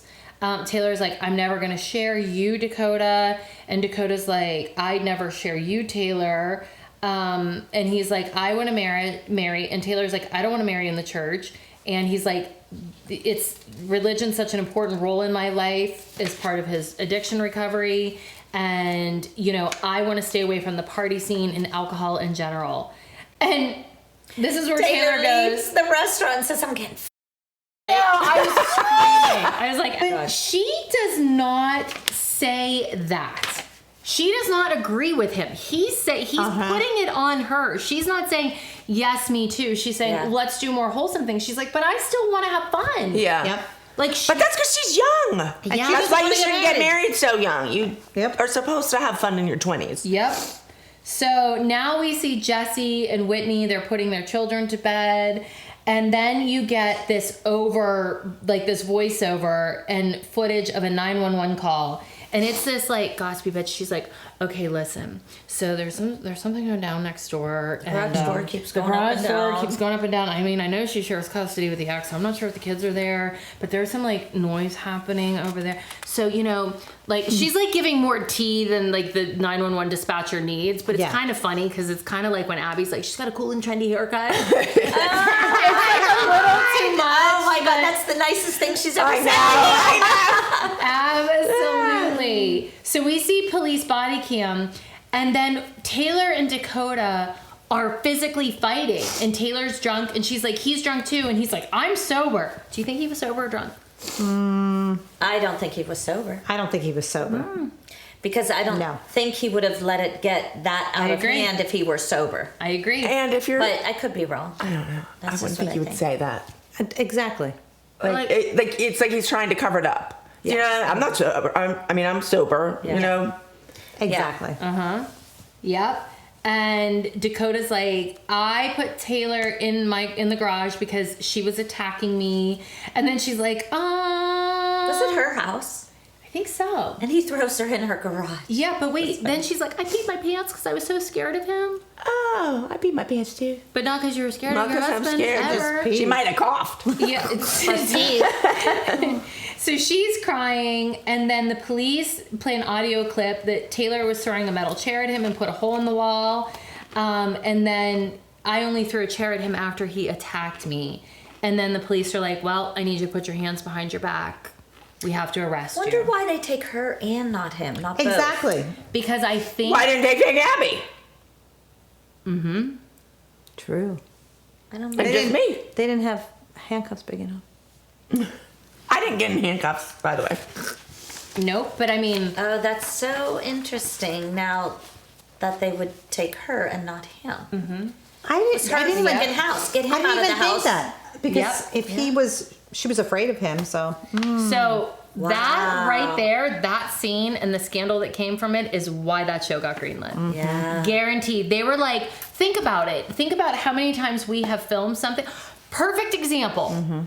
Taylor's like, I'm never going to share you, Dakota. And Dakota's like, I'd never share you, Taylor. And he's like, I want to marry. And Taylor's like, I don't want to marry in the church. And he's like, it's religion's such an important role in my life as part of his addiction recovery. And, you know, I want to stay away from the party scene and alcohol in general. And this is where Taylor leaves goes, the restaurant and says, I'm getting I was screaming. I was like, she does not say that. She does not agree with him. He's putting it on her. She's not saying, yes, me too. She's saying, let's do more wholesome things. She's like, but I still want to have fun. Yeah. Yep. Like, But that's because she's young. Yeah. That's She why doesn't you shouldn't get married so young. You Yep. are supposed to have fun in your 20s. Yep. So now we see Jesse and Whitney. They're putting their children to bed. And then you get this this voiceover and footage of a 911 call. And it's this like gossipy bitch. She's like, okay, listen. So there's something going down next door. And garage door keeps the going up garage and door down. keeps going up and down. I mean, I know she shares custody with the ex. So I'm not sure if the kids are there, but there's some like noise happening over there. So, you know, like she's like giving more tea than like the 911 dispatcher needs, but it's kind of funny because it's kind of like when Abby's like, she's got a cool and trendy haircut. It's like a little too much. Oh my God, that's the nicest thing she's ever said. Absolutely. So we see police body cam, and then Taylor and Dakota are physically fighting, and Taylor's drunk, and she's like, he's drunk too, and he's like, I'm sober. Do you think he was sober or drunk? I don't think he was sober. I don't think he was sober. Because I don't No. think he would have let it get that out of agree. hand if he were sober. I agree. And if you're, But I could be wrong. I don't know. That's I just wouldn't think what you I would think. say that. Exactly. Like, it's like he's trying to cover it up. You know, I'm not sober. I'm sober. Yeah. You know. Exactly. Yep. And Dakota's like, I put Taylor in the garage because she was attacking me. And then she's like, Was it her house? I think so. And he throws her in her garage. Yeah, but wait. Then she's like, I peed my pants because I was so scared of him. Oh, I peed my pants too. But not because you were scared Not of your because I'm husband scared. ever. She might have coughed. Yeah. So she's crying, and then the police play an audio clip that Taylor was throwing a metal chair at him and put a hole in the wall. And then I only threw a chair at him after he attacked me. And then the police are like, well, I need you to put your hands behind your back. We have to arrest Wonder you. why they take her and not him, not both. Exactly. Because I think... Why didn't they take Abby? True. I don't know. It's just me. They didn't have handcuffs big enough. I didn't get in handcuffs, by the way. Nope, but I mean... Oh, that's so interesting now that they would take her and not him. Mm-hmm. I It's her didn't even, freaking house. Get him I out didn't of the even think house. that. Because Yep. if she was afraid of him, so. So that Wow. right there, that scene and the scandal that came from it is why that show got greenlit. Yeah. Guaranteed. They were like, think about it. Think about how many times we have filmed something. Perfect example.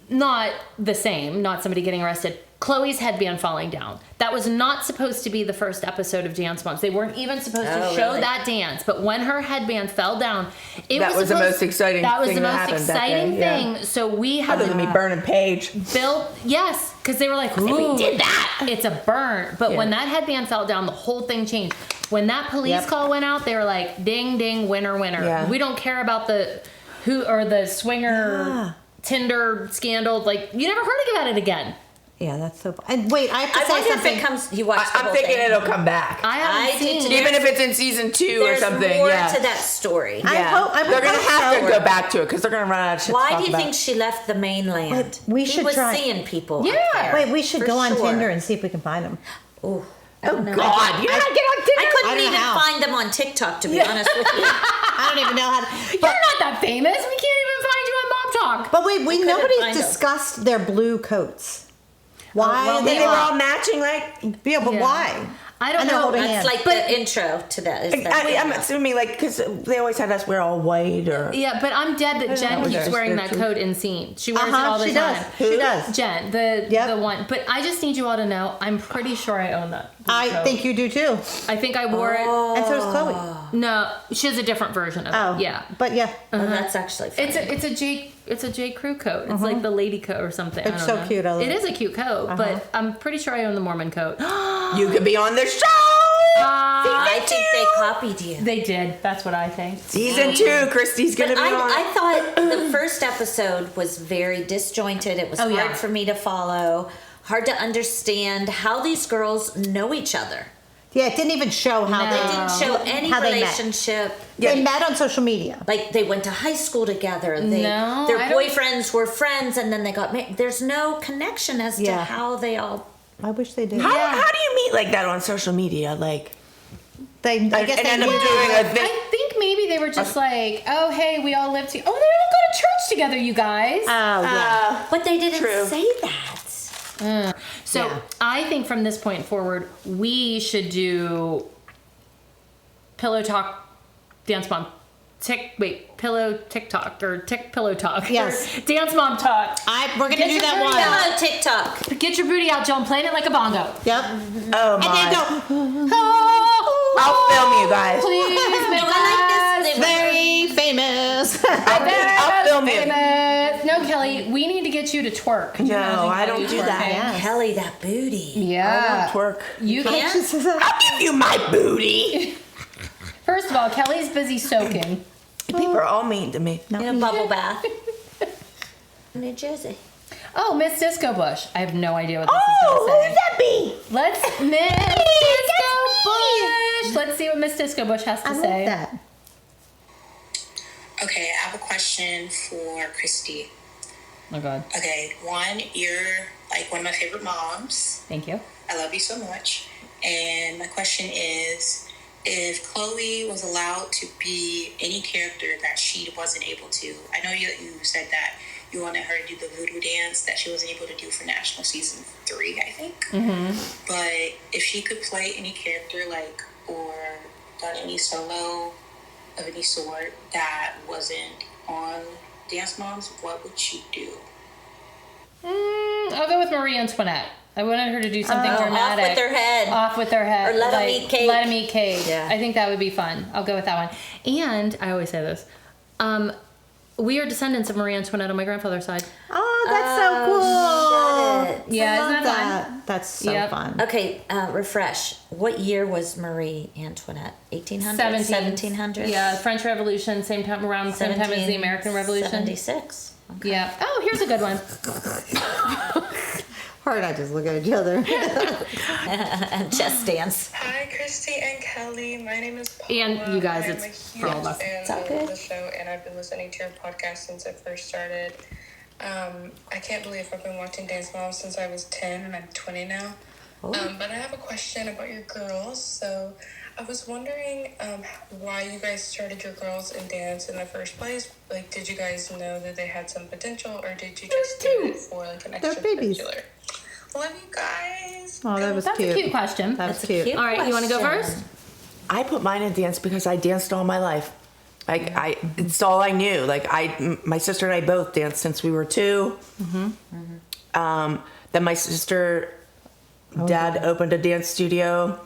Not the same, not somebody getting arrested. Chloe's headband falling down. That was not supposed to be the first episode of Dance Moms. They weren't even supposed to Oh, show really? that dance. But when her headband fell down, That was the most exciting That was thing the that most happened that exciting day, yeah. thing. So we had Other than me burning Paige. built, yes, because they were like, ooh, we did that. It's a burn. But when that headband fell down, the whole thing changed. When that police call went out, they were like, ding, ding, winner, winner. Yeah. We don't care about the swinger Tinder scandal. Like, you never heard about it again. Yeah, that's so. And wait, I have to I say wonder something. if it comes. You watch. I'm thinking it'll come back. I haven't I did seen too. it. Even if it's in season 2 There's or something. more Yeah. to that story. I hope- I would They're going to hope have so. to go back to it because they're going to run out of shit to Why talk do you about. think she left the mainland? Wait, we he should was try- seeing people. Yeah. Up there, Wait, we should for go on sure. Tinder and see if we can find him. Ooh, I Oh, don't know. God. You know how to get on Tinder? I I couldn't don't know even how. find them on TikTok, to be honest with you. I don't even know how to. You're not that famous. We can't even find you on Mom Talk. But wait, couldn't nobody find him. discussed their blue coats. Why? well, And they were all matching, like. Yeah, but Yeah. why? I don't And they're know. holding That's hands. like the intro to that. Is that I'm assuming, like, because they always had us wear all white or. Yeah, but I'm dead that Jen know. keeps Okay. wearing that coat in scene. She wears it all the she time. does. She does. Jen, the Yep. one. But I just need you all to know, I'm pretty sure I own that. I coat. think you do too. I think I wore And so does Chloe. it. No, she has a different version of Oh, it. Yeah. But yeah, Oh, that's actually funny. It's a J. Crew coat. It's like the lady coat or something. I It's don't so know. cute. I love It it. is a cute coat, but I'm pretty sure I own the Mormon coat. You could be on the show! I think they copied you. They did. That's what I think. Season 2, Christy's going But to be on. I thought the first episode was very disjointed. It was Oh, hard yeah. for me to follow, hard to understand how these girls know each other. yeah. It didn't even show how No. They they didn't show any how they met. relationship. They met on social media. Like they went to high school together. They, No, their I don't- boyfriends were friends, and then they got married. There's no connection as to Yeah. how they all. I wish they did. how do you meet like that on social media? Like, I guess and they end up knew. doing a thing. I think maybe they were just like, oh, hey, we all live together. Oh, they all go to church together, you guys. Oh yeah. But they didn't True. say that. So Yeah. I think from this point forward, we should do Pillow Talk, Dance Mom, Pillow TikTok or Pillow Talk. Yes. Or Dance Mom Talk. We're gonna Get do your that booty one. Hello, TikTok. Get your booty out, Joan. Playing it like a bongo. Yep. Oh, And my. then go. I'll film you guys. Please make I like this. They were- Very famous. I'll film you. No, Kelly, we need to get you to twerk. Can you No, imagine I Kelly don't do that. twerking? Yes. Kelly, that booty. Yeah. Twerk. You can't? can't. I'll give you my booty. First of all, Kelly's busy soaking. People are all mean to me. In a bubble bath. New Jersey. Oh, Miss Disco Bush. I have no idea what this Oh, is who going to would say. that be? Let's Miss Disco Bush. Let's see what Miss Disco Bush has to I say. love that. Okay, I have a question for Christy. Oh God. Okay, one, you're like one of my favorite moms. Thank you. I love you so much. And my question is, if Chloe was allowed to be any character that she wasn't able to, I know you said that you wanted her to do the voodoo dance that she wasn't able to do for National Season 3, I think. Mm-hmm. But if she could play any character, like, or done any solo of any sort that wasn't on Dance Moms, what would she do? I'll go with Marie Antoinette. I wanted her to do something dramatic. Off with her head. Off with her head. Or let 'em eat cake. Let 'em eat cake. Yeah. I think that would be fun. I'll go with that one. And I always say this. We are descendants of Marie Antoinette on my grandfather's side. Oh, that's so cool. Shut it. Yeah, I isn't love that fun? That's so Yep. fun. Okay, refresh. What year was Marie Antoinette? 1800s? 1700s? Yeah, French Revolution, same time around same time as the American Revolution. 76. Okay. Yeah. Oh, here's a good one. Her and I just look at each other. And chest dance. Hi, Christy and Kelly. My name is Paula. And you guys, I'm it's a for all of huge us. fan It's all of good. the show, and I've been listening to your podcast since it first started. I can't believe I've been watching Dance Moms since I was 10, and I'm 20 now. Oh. But I have a question about your girls. So I was wondering why you guys started your girls in dance in the first place. Like, did you guys know that they had some potential, or did you just do it for like an They're babies. extracurricular? Love you guys. Oh, that was That's cute. a cute question. That's a cute. cute All right, you want to go question. first? I put mine in dance because I danced all my life. Like it's all I knew. Like my sister and I both danced since we were 2. Then my sister, dad opened a dance studio,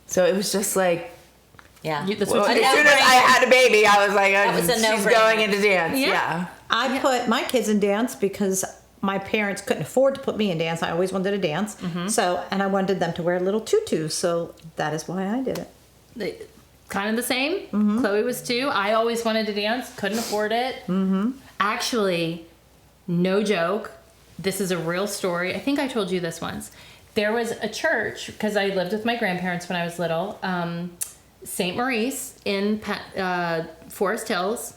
so it was just like. Yeah. That's Well, what as you soon as I had a baby, I was like, That was a she's no-brainer. going into dance. Yeah. Yeah. I put my kids in dance because my parents couldn't afford to put me in dance. I always wanted to dance. So, and I wanted them to wear little tutus. So that is why I did it. Kind of the same. Chloe was 2. I always wanted to dance, couldn't afford it. Actually, no joke. This is a real story. I think I told you this once. There was a church, because I lived with my grandparents when I was little, St. Maurice in Forest Hills.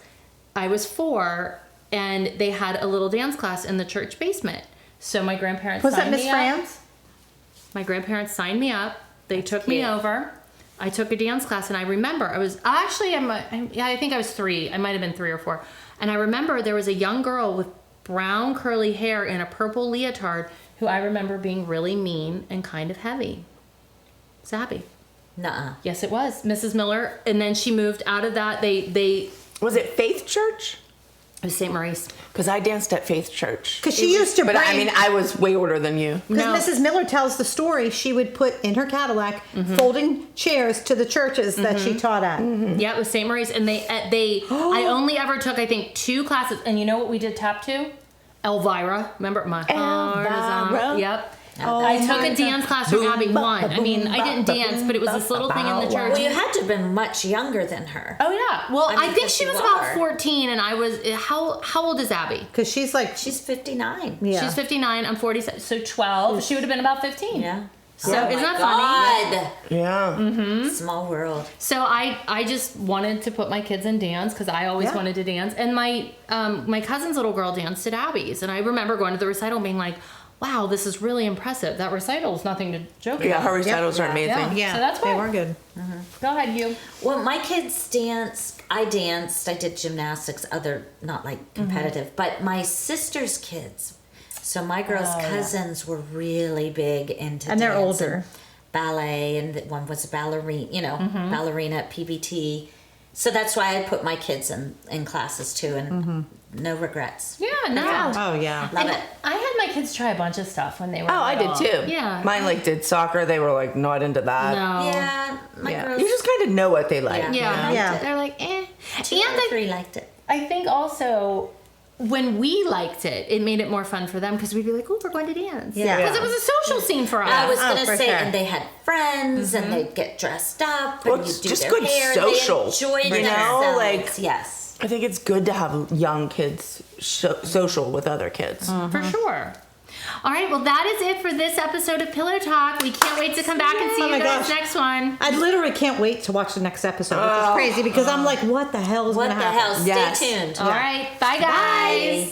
I was 4, and they had a little dance class in the church basement. So my grandparents Was that signed Miss me up. France? My grandparents signed me up. They took me cute. over. I took a dance class, and I remember I think I was 3. I might have been 3 or 4. And I remember there was a young girl with brown curly hair in a purple leotard who I remember being really mean and kind of heavy. Zabby. Nuh-uh. Yes, it was Mrs. Miller. And then she moved out of that. They Was it Faith Church? it was St. Maurice. Because I danced at Faith Church. Because she used to But bring. I mean, I was way older than you. Because No. Mrs. Miller tells the story, she would put in her Cadillac folding chairs to the churches that she taught at. Yeah, it was St. Maurice, and they I only ever took, I think, 2 classes. And you know what we did tap to? Elvira. Remember my heart is on. Elvira. Yep. Oh I took my a dance class from Boom, Abby ba, 1. ba, I mean, boom, I didn't ba, dance, boom, but it was ba, this little ba, thing in the ba, church. Well, you had to have been much younger than her. Oh yeah. Well, I I, mean, think because she you was about are. 14, and I was how old is Abby? Because she's like, She's 59. yeah. She's 59. I'm 47. So 12. She would have been about 15. Yeah. So Oh isn't my that funny? Yeah. God. Small world. So I just wanted to put my kids in dance because I always Yeah. wanted to dance, and my cousin's little girl danced at Abby's, and I remember going to the recital and being like, wow, this is really impressive. That recital is nothing to joke Yeah, about. her recitals are amazing. Yeah. yeah, So that's they why. were good. Go ahead, you. Well, my kids danced. I danced. I did gymnastics, not like competitive, but my sister's kids. So my girls' cousins were really big into And they're dance older. ballet, and one was a ballerina, ballerina at PBT. So that's why I put my kids in classes too, and no regrets. Yeah, no. Oh, yeah. Love it. I had my kids try a bunch of stuff when they were Oh, I did little. too. Yeah. Mine like did soccer. They were like not into that. No. Yeah, my Yeah. girls. You just kind of know what they like. Yeah. Yeah. They're like, eh. 2 And or 3 liked it. I think also when we liked it, it made it more fun for them because we'd be like, oh, we're going to dance. Yeah. Because it was a social scene for us. I was Oh, gonna for say, sure. and they had friends, and they'd get dressed up, Well, and it's you'd do just their good hair. social, They enjoyed you know, themselves. like- yes. I think it's good to have young kids social with other kids. For sure. All right, well, that is it for this episode of Pillow Talk. We can't wait to come back and see Oh you my guys gosh. next one. I literally can't wait to watch the next episode, which is crazy because I'm like, what the hell is What going the to happen? hell? Stay Yes. tuned. All right, bye, guys. Bye.